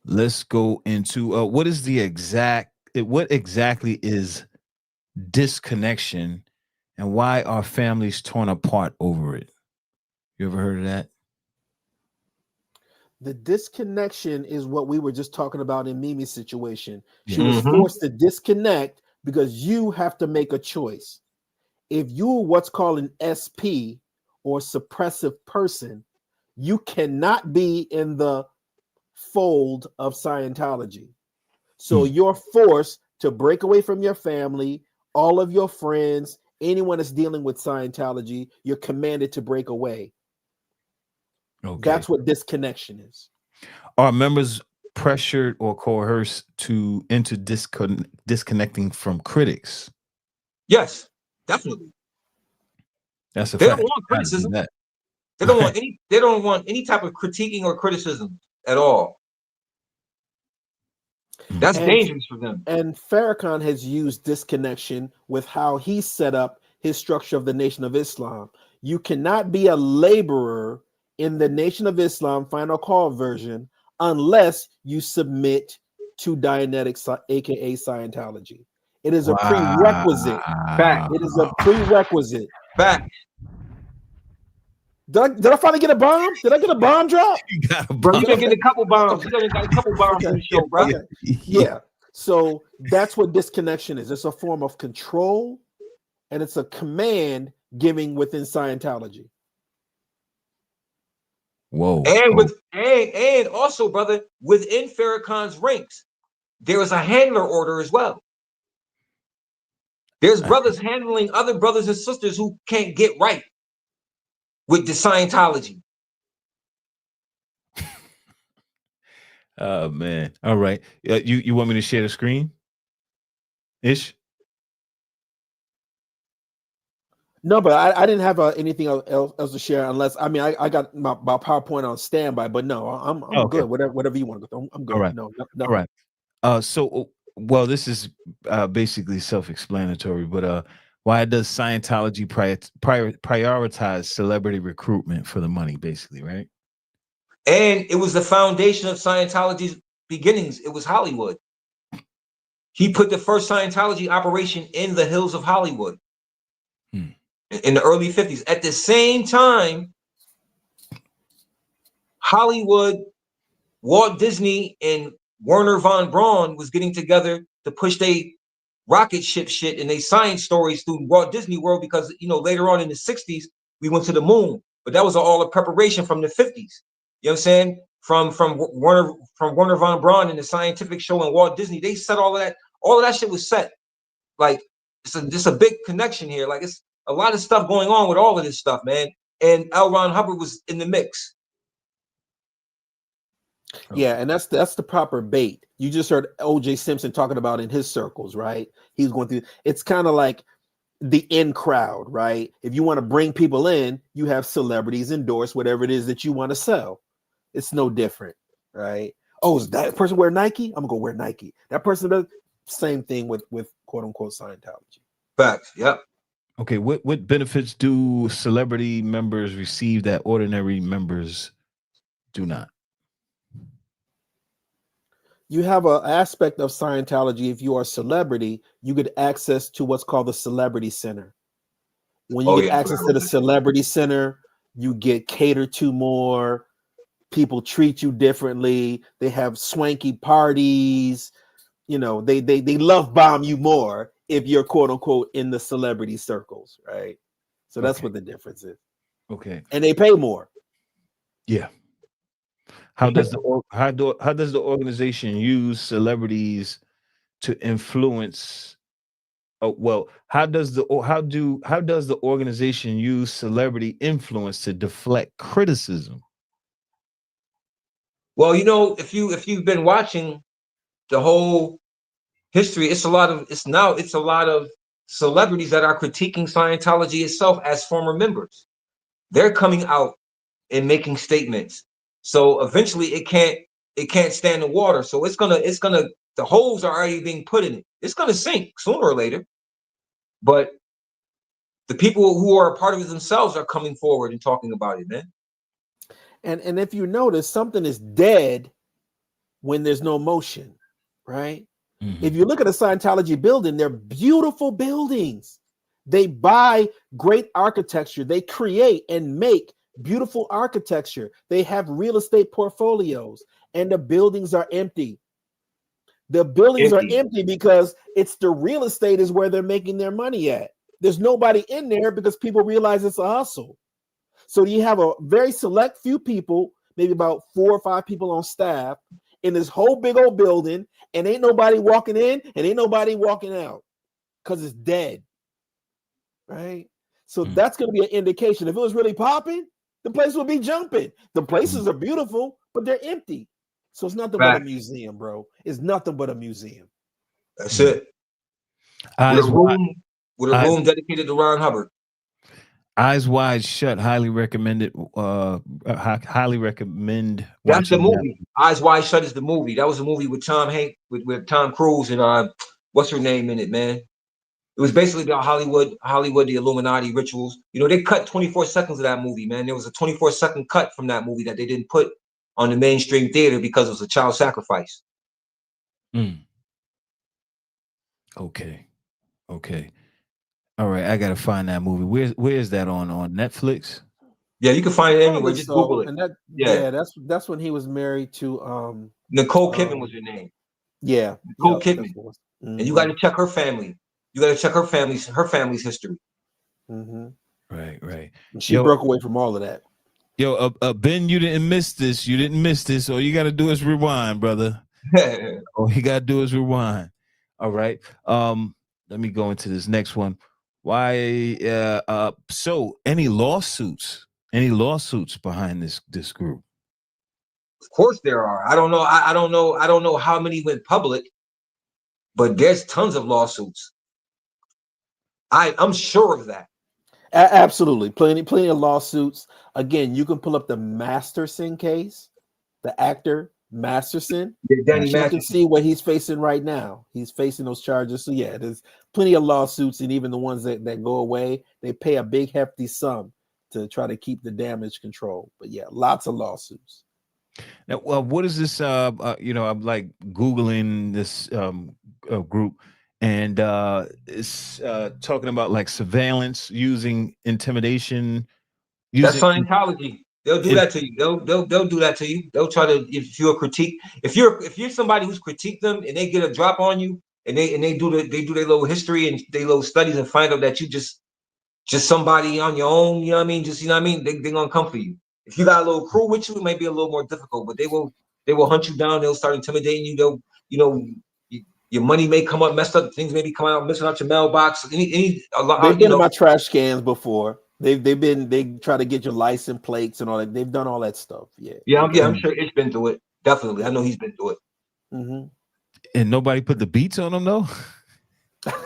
let's go into what exactly is disconnection, and why are families torn apart over it? You ever heard of that? The disconnection is what we were just talking about in Mimi's situation. She was forced to disconnect because you have to make a choice. If you're what's called an SP or suppressive person, you cannot be in the fold of Scientology. So you're forced to break away from your family, all of your friends, anyone that's dealing with Scientology, you're commanded to break away. Okay. That's what disconnection is. Are members pressured or coerced into disconnecting from critics? Yes, definitely. That's a fact. They don't want criticism. They don't want any. They don't want any type of critiquing or criticism at all. That's dangerous for them. And Farrakhan has used disconnection with how he set up his structure of the Nation of Islam. You cannot be a laborer in the Nation of Islam final call version unless you submit to Dianetics, aka Scientology. It is a prerequisite. Fact. It is a prerequisite. Fact. Did I finally get a bomb? Did I get a bomb drop? Bro, you gonna get a couple bombs. You got a couple bombs in the show, bro. Okay. Yeah. So that's what disconnection is. It's a form of control, and it's a command giving within Scientology. Whoa. And also, brother, within Farrakhan's ranks, there is a handler order as well. There's brothers handling other brothers and sisters who can't get right with the Scientology. Oh man. All right. You want me to share the screen? Ish? No, but I didn't have anything else to share unless I got my PowerPoint on standby. But no, I'm okay. good. Whatever you want to go. I'm good. All right. No. All right. So well, this is basically self-explanatory, but Why does Scientology prioritize celebrity recruitment for the money, basically, right? And it was the foundation of Scientology's beginnings. It was Hollywood. He put the first Scientology operation in the hills of Hollywood in the early 50s. At the same time, Hollywood, Walt Disney, and Werner von Braun was getting together to push their rocket ship shit and they science stories through Walt Disney World because, you know, later on in the 60s, we went to the moon. But that was all a preparation from the 50s. You know what I'm saying? From Werner von Braun and the scientific show and Walt Disney, they set all of that shit was set. Like, it's just a big connection here. Like, it's a lot of stuff going on with all of this stuff, man. And L. Ron Hubbard was in the mix. Yeah, and that's the proper bait. You just heard O.J. Simpson talking about in his circles, right? He's going through. It's kind of like the in crowd, right? If you want to bring people in, you have celebrities endorse whatever it is that you want to sell. It's no different, right? Oh, is that person wear Nike? I'm gonna go wear Nike. That person does same thing with quote unquote Scientology. Facts. Yep. Okay, what benefits do celebrity members receive that ordinary members do not? You have an aspect of Scientology. If you are a celebrity, you get access to what's called the Celebrity Center. When you get access to the Celebrity Center, you get catered to more. People treat you differently. They have swanky parties. You know, they love bomb you more if you're quote unquote in the celebrity circles, right? So that's what the difference is. Okay. And they pay more. Yeah. How does the organization use celebrities to influence? Oh, well, how does the organization use celebrity influence to deflect criticism? Well, you know, if you've been watching the whole history, it's a lot of celebrities that are critiquing Scientology itself as former members. They're coming out and making statements. So eventually it can't stand the water. So it's gonna the holes are already being put in it. It's gonna sink sooner or later. But the people who are a part of it themselves are coming forward and talking about it, man. And if you notice, something is dead when there's no motion, right? Mm-hmm. If you look at a Scientology building, they're beautiful buildings. They buy great architecture. They create and make beautiful architecture. They have real estate portfolios, and the buildings are empty. The buildings are empty because it's the real estate is where they're making their money at. There's nobody in there because people realize it's a hustle. So you have a very select few people, maybe about 4 or 5 people on staff in this whole big old building, and ain't nobody walking in and ain't nobody walking out because it's dead, right? So that's going to be an indication. If it was really popping, the place would be jumping. The places are beautiful, but they're empty. So it's nothing but a museum, bro. It's nothing but a museum. That's it. With a room dedicated to Ron Hubbard. Eyes Wide Shut, highly recommended. Highly recommend. That's the movie. That. Eyes Wide Shut is the movie. That was a movie with Tom Hanks, with Tom Cruise and what's her name in it, man? It was basically about Hollywood, the Illuminati rituals. You know, they cut 24 seconds of that movie, man. There was a 24-second cut from that movie that they didn't put on the mainstream theater because it was a child sacrifice. Okay. All right, I gotta find that movie. Where is that on Netflix? Yeah, you can find it anywhere. Just Google it. And that's when he was married to Nicole Kidman was her name. Yeah, Nicole Kidman. And you got to check her family. You got to check her family's history. Mm-hmm. Right. She broke away from all of that. Yo, Ben, you didn't miss this. All you got to do is rewind, brother. All you got to do is rewind. All right. Let me go into this next one. Why? So any lawsuits behind this group? Of course there are. I don't know how many went public, but there's tons of lawsuits. I'm sure of that. Absolutely, plenty of lawsuits. Again, you can pull up the Masterson case, the actor Masterson. Danny Check Masterson. and see what he's facing right now. He's facing those charges. So yeah, there's plenty of lawsuits, and even the ones that go away, they pay a big hefty sum to try to keep the damage controlled. But yeah, lots of lawsuits. Now, well, what is this? I'm like Googling this group, and it's talking about like surveillance using intimidation. That's Scientology. They'll do that to you. They'll do that to you. They'll try to, if you're a critique, if you're somebody who's critiqued them and they get a drop on you and they do their little history and their little studies and find out that you just somebody on your own, you know what I mean? Just, you know what I mean? They're gonna come for you. If you got a little crew with you, it might be a little more difficult, but they will hunt you down. They'll start intimidating you. Your money may come up messed up. Things may be coming out missing out your mailbox. They've been in my trash cans before. They try to get your license plates and all that. They've done all that stuff. Yeah. I'm sure Ish been through it. Definitely, I know he's been through it. Mm-hmm. And nobody put the beats on him though.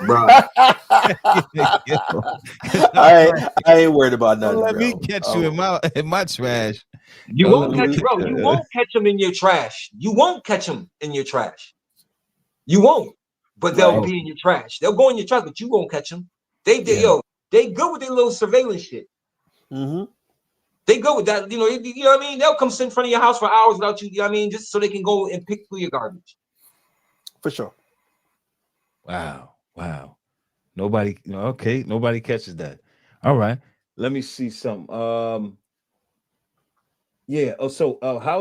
Bro, I ain't worried about nothing. Let me catch you in my trash. You won't catch, bro. You won't catch him in your trash. You won't catch him in your trash. You won't. But they'll be in your trash. They'll go in your trash, but you won't catch them. They good with their little surveillance shit. Mm-hmm. They go with that. You know what I mean? They'll come sit in front of your house for hours without you. You know what I mean? Just so they can go and pick through your garbage. For sure. Wow. Nobody catches that. All right. Let me see some. How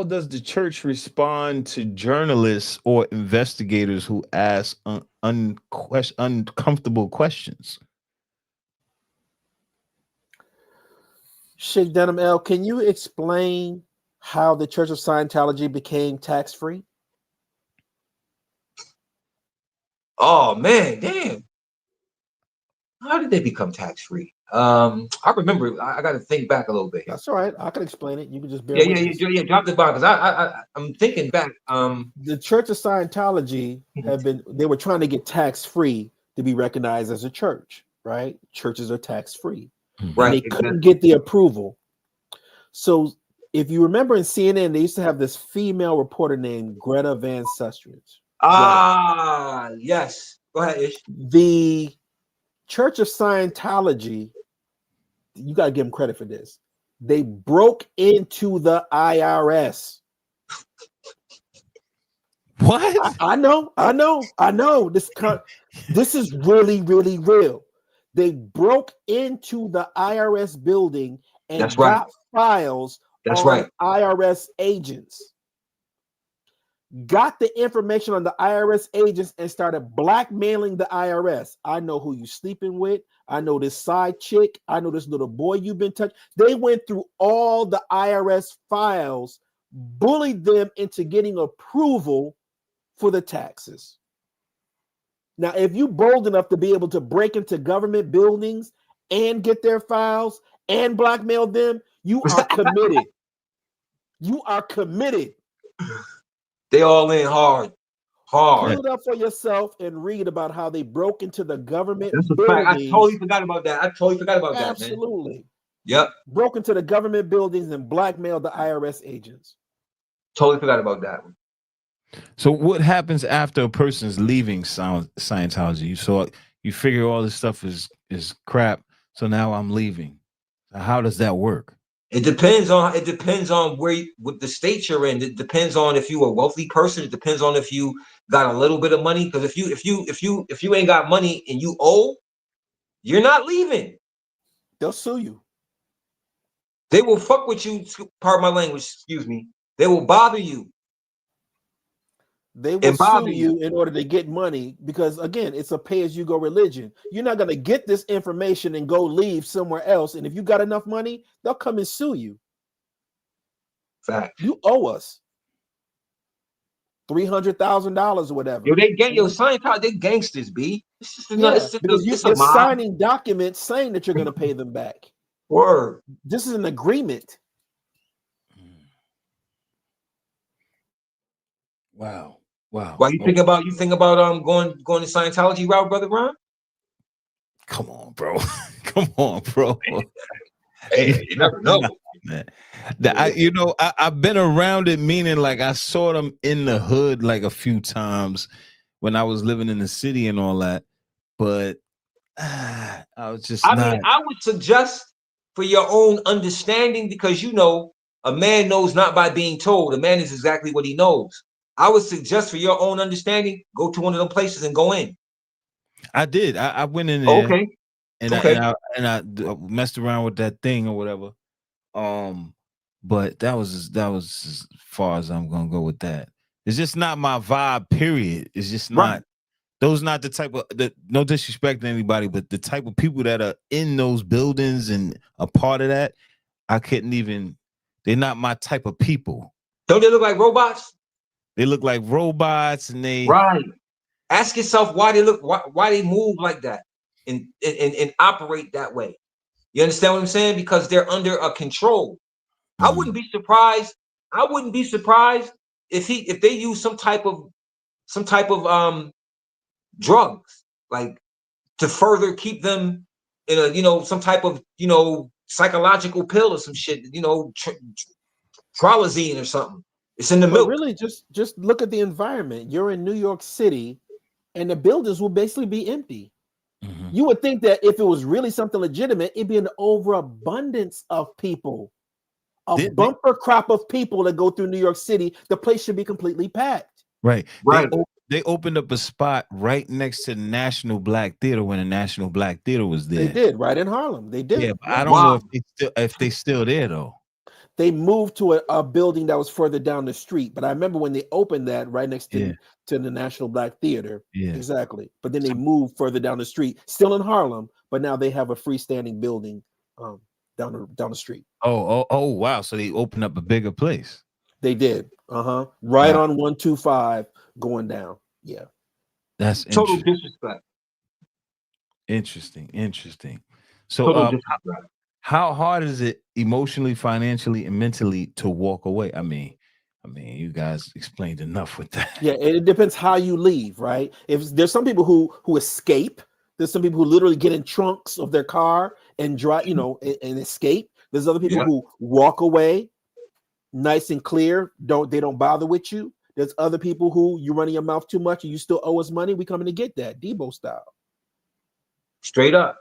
does the church respond to journalists or investigators who ask uncomfortable questions? Sheik Denim L, can you explain how the Church of Scientology became tax-free? Oh man, damn. How did they become tax-free? I remember. I got to think back a little bit. That's all right. I can explain it. You can just bear with me. Drop the bomb because I'm thinking back. The Church of Scientology they were trying to get tax-free to be recognized as a church, right? Churches are tax-free. Right. And they couldn't get the approval. So if you remember in CNN, they used to have this female reporter named Greta Van Susteren. Yes. Go ahead, Ish. The Church of Scientology, you got to give them credit for this. They broke into the IRS. What? I know. This is really, really real. They broke into the IRS building and got files on IRS agents. Got the information on the IRS agents and started blackmailing the IRS. I know who you sleeping with. I know this side chick. I know this little boy you've been touching. They went through all the IRS files, bullied them into getting approval for the taxes. Now, if you're bold enough to be able to break into government buildings and get their files and blackmail them, you are committed. You are committed. They all in hard. Pull it up for yourself and read about how they broke into the government buildings. Fact. I totally forgot about that. Absolutely. Man. Yep. Broke into the government buildings and blackmailed the IRS agents. Totally forgot about that one. So what happens after a person's leaving Scientology? So you figure all this stuff is crap. So now I'm leaving. How does that work? It depends on what the state you're in. It depends on if you're a wealthy person. It depends on if you got a little bit of money. Because if you ain't got money and you owe, you're not leaving. They'll sue you. They will fuck with you. Pardon my language. Excuse me. They will bother you. They will sue you in order to get money because, again, it's a pay-as-you-go religion. You're not going to get this information and go leave somewhere else. And if you got enough money, they'll come and sue you. Fact. You owe us $300,000 or whatever. Scientology, they gangsters, B. You're signing documents saying that you're going to pay them back. Word. This is an agreement. Wow. Why you think about going to Scientology route, brother Ron? Come on, bro. Come on, bro. Hey, you never know. I've been around it, meaning like I saw them in the hood like a few times when I was living in the city and all that, but I was just I not. mean, I would suggest for your own understanding, because a man knows not by being told. A man is exactly what he knows. I would suggest for your own understanding, go to one of them places and go in. I did. I went in there. Okay. And I messed around with that thing or whatever. But that was as far as I'm gonna go with that. It's just not my vibe. Period. It's just not. Right. Those not the type of no disrespect to anybody, but the type of people that are in those buildings and a part of that, I couldn't even. They're not my type of people. Don't they look like robots? They look like robots, and they right. Ask yourself why they move like that and operate that way. You understand what I'm saying? Because they're under a control. I wouldn't be surprised. I wouldn't be surprised if they use some type of drugs, like to further keep them in a some type of psychological pill or some shit, trolazine or something. It's in the milk. Really, just look at the environment. You're in New York City, and the buildings will basically be empty. You would think that if it was really something legitimate, it'd be an overabundance of people, bumper crop of people that go through New York City. The place should be completely packed. Right. They opened up a spot right next to the National Black Theater when the National Black Theater was there. They did, right in Harlem. They did. Yeah, but I don't know if they still there though. They moved to a building that was further down the street, but I remember when they opened that right next to the National Black Theater. Yeah, exactly. But then they moved further down the street, still in Harlem, but now they have a freestanding building down the street. Oh, wow! So they opened up a bigger place. They did. Right on 125 going down. Yeah, that's total disrespect. Interesting. So, how hard is it emotionally, financially, and mentally to walk away? I mean, you guys explained enough with that. Yeah, it depends how you leave, right? If there's some people who escape, there's some people who literally get in trunks of their car and drive, and escape. There's other people who walk away, nice and clear. They don't bother with you. There's other people who you running your mouth too much and you still owe us money. We coming to get that, Debo style. Straight up.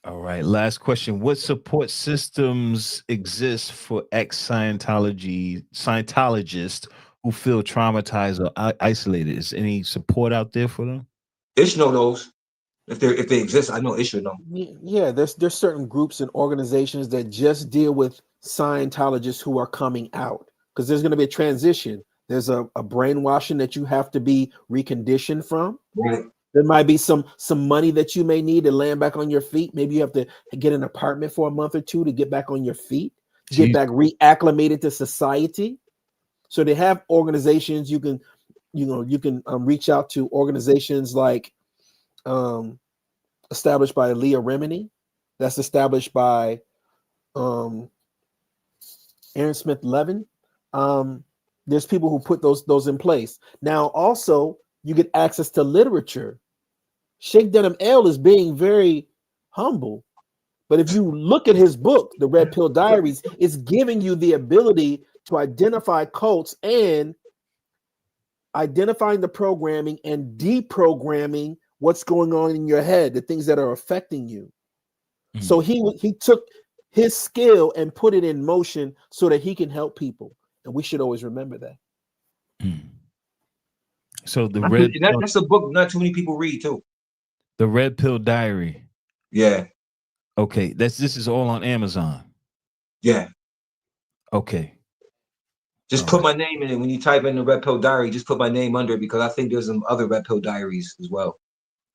All right. Last question. What support systems exist for ex-Scientologists who feel traumatized or isolated? Is any support out there for them? Ishmael knows. If they exist, I know Ishmael knows. Yeah, there's certain groups and organizations that just deal with Scientologists who are coming out, because there's going to be a transition. There's a brainwashing that you have to be reconditioned from. Right. There might be some money that you may need to land back on your feet. Maybe you have to get an apartment for a month or two to get back on your feet, to get back reacclimated to society. So they have organizations you can reach out to, organizations like established by Leah Remini, that's established by Aaron Smith Levin. There's people who put those in place. Now also you get access to literature. Sheik Denham L is being very humble, but if you look at his book, The Red Pill Diaries, it's giving you the ability to identify cults and identifying the programming and deprogramming what's going on in your head, the things that are affecting you. So he took his skill and put it in motion so that he can help people, and we should always remember that. So that's a book not too many people read too. The Red Pill Diary. Yeah. Okay, this is all on Amazon. Yeah. Okay. Just put my name in it when you type in the Red Pill Diary. Just put my name under it, because I think there's some other Red Pill Diaries as well.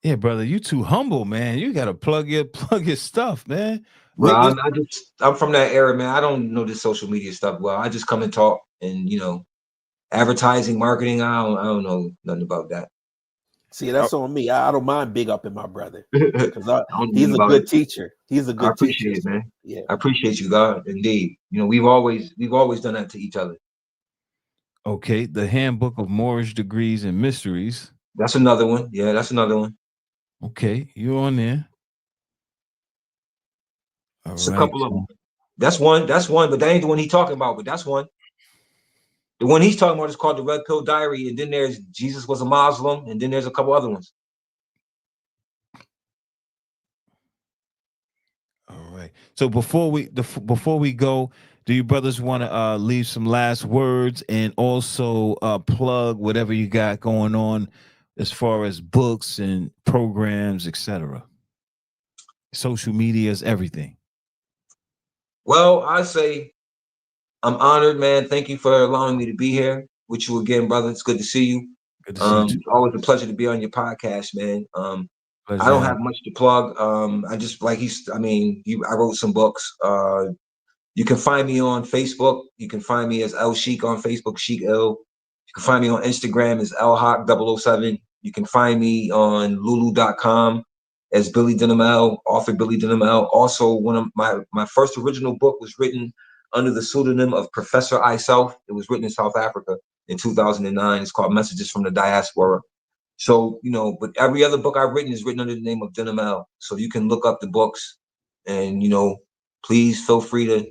Yeah, brother, you too humble, man. You gotta plug your stuff, man. Well, I'm from that era, man. I don't know this social media stuff well. I just come and talk, and advertising, marketing. I don't know nothing about that. See, that's on me. I don't mind big up in my brother, because he's a good teacher. He's a good teacher. I appreciate it, man. Yeah, I appreciate you, God. Indeed, we've always done that to each other. Okay, the Handbook of Moorish Degrees and Mysteries. That's another one. Yeah, that's another one. Okay, you're on there. It's a couple of them. That's one, but that ain't the one he's talking about, but that's one. The one he's talking about is called the Red Pill Diary, and then there's Jesus Was a Muslim, and then there's a couple other ones. All right. So before we go, do you brothers want to leave some last words and also plug whatever you got going on as far as books and programs, etc.? Social medias, everything. Well, I say I'm honored, man. Thank you for allowing me to be here with you again, brother. It's good to see you. Good to see you too. Always a pleasure to be on your podcast, man. Pleasure. I don't have much to plug. I just I wrote some books. You can find me on Facebook. You can find me as L Sheik on Facebook, Sheik L. You can find me on Instagram as LHawk007. You can find me on Lulu.com as Billy Denham L, author Billy Denham L. Also, one of my first original book was written under the pseudonym of Professor I Self. It was written in South Africa in 2009. It's called Messages from the Diaspora. So, but every other book I've written is written under the name of Denham L. So you can look up the books and, please feel free to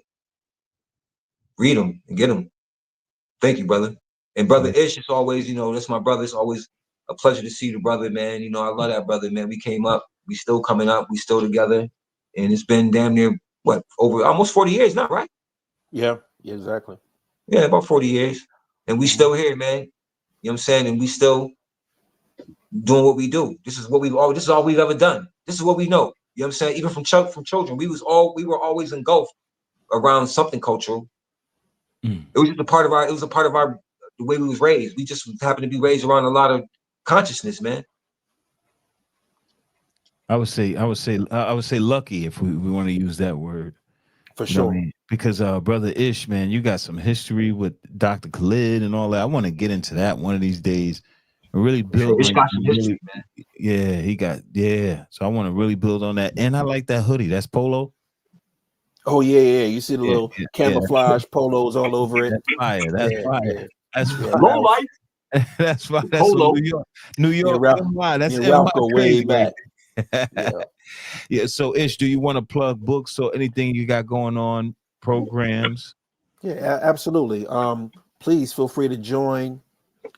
read them and get them. Thank you, brother. And brother Ish, it's always, that's my brother. It's always a pleasure to see the brother, man. I love that brother, man. We came up, we still coming up, we still together. And it's been damn near, over almost 40 years now, right? Yeah, exactly. Yeah, about 40 years. And we still here, man. You know what I'm saying? And we still doing what we do. This is all we've ever done. This is what we know. You know what I'm saying? Even from children, we were always engulfed around something cultural. It was just a part of the way we was raised. We just happened to be raised around a lot of consciousness, man. I would say lucky, if we want to use that word. For sure. Because brother Ish, man, you got some history with Dr. Khalid and all that. I want to get into that one of these days and really build Ish got some history, man. Yeah, so I want to really build on that. And I like that hoodie. That's polo. Oh yeah. You see the little camouflage polos all over it. That's fire. That's fire. That's fire. Low life. That's fire. That's New York. That's Ralph go way back. Yeah. So Ish, do you want to plug books or anything you got going on, programs? Yeah, absolutely. Please feel free to join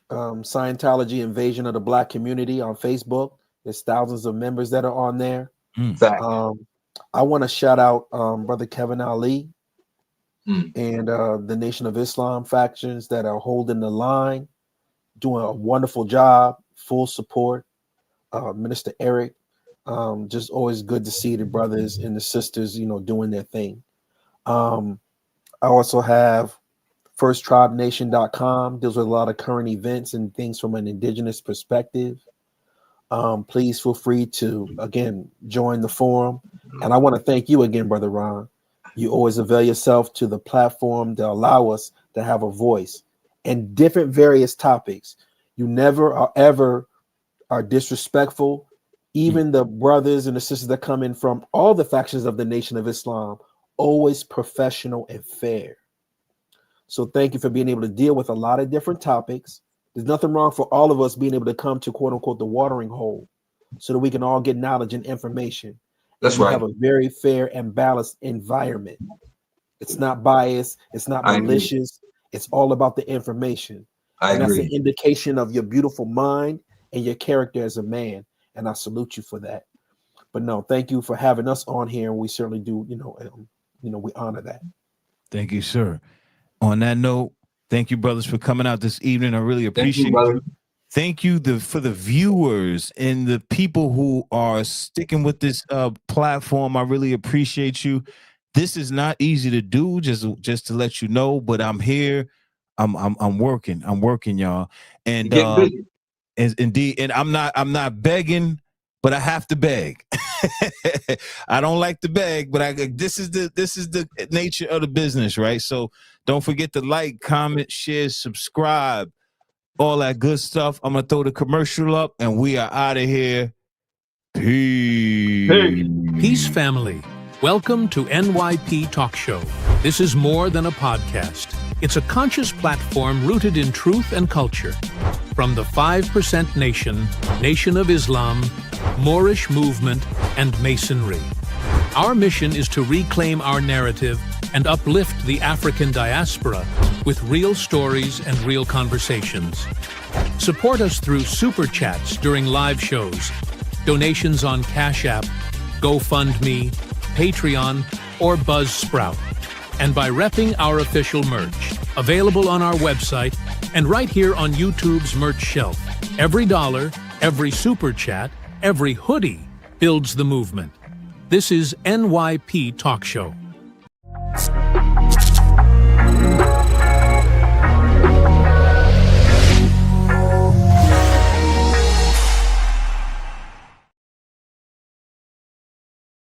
Scientology Invasion of the Black Community on Facebook. There's thousands of members that are on there. I want to shout out Brother Kevin Ali and the Nation of Islam factions that are holding the line, doing a wonderful job, full support. Minister Eric, just always good to see the brothers and the sisters, doing their thing. I also have firsttribenation.com, deals with a lot of current events and things from an indigenous perspective. Please feel free to, again, join the forum. And I want to thank you again, Brother Ron. You always avail yourself to the platform to allow us to have a voice and different various topics. You never or ever are disrespectful. Even the brothers and the sisters that come in from all the factions of the Nation of Islam, always professional and fair. So thank you for being able to deal with a lot of different topics. There's nothing wrong for all of us being able to come to quote unquote the watering hole so that we can all get knowledge and information. That's right. Have a very fair and balanced environment. It's not biased. It's not malicious. It's all about the information. And that's an indication of your beautiful mind and your character as a man. And I salute you for that. But no, thank you for having us on here. And we certainly do, we honor that. Thank you, sir. On that note, thank you, brothers, for coming out this evening. I really appreciate you. Thank you for the viewers and the people who are sticking with this platform. I really appreciate you. This is not easy to do, just to let you know, but I'm here. I'm working, y'all. And indeed, and I'm not begging, but I have to beg. I don't like to beg, but this is the nature of the business, right? So don't forget to like, comment, share, subscribe, all that good stuff. I'm gonna throw the commercial up, and we are out of here. Peace. Peace, family. Welcome to NYP Talk Show. This is more than a podcast. It's a conscious platform rooted in truth and culture. From the 5% Nation, Nation of Islam, Moorish movement, and Masonry. Our mission is to reclaim our narrative and uplift the African diaspora with real stories and real conversations. Support us through Super Chats during live shows, donations on Cash App, GoFundMe, Patreon, or Buzzsprout, and by repping our official merch, available on our website and right here on YouTube's merch shelf. Every dollar, every Super Chat, every hoodie builds the movement. This is NYP Talk Show.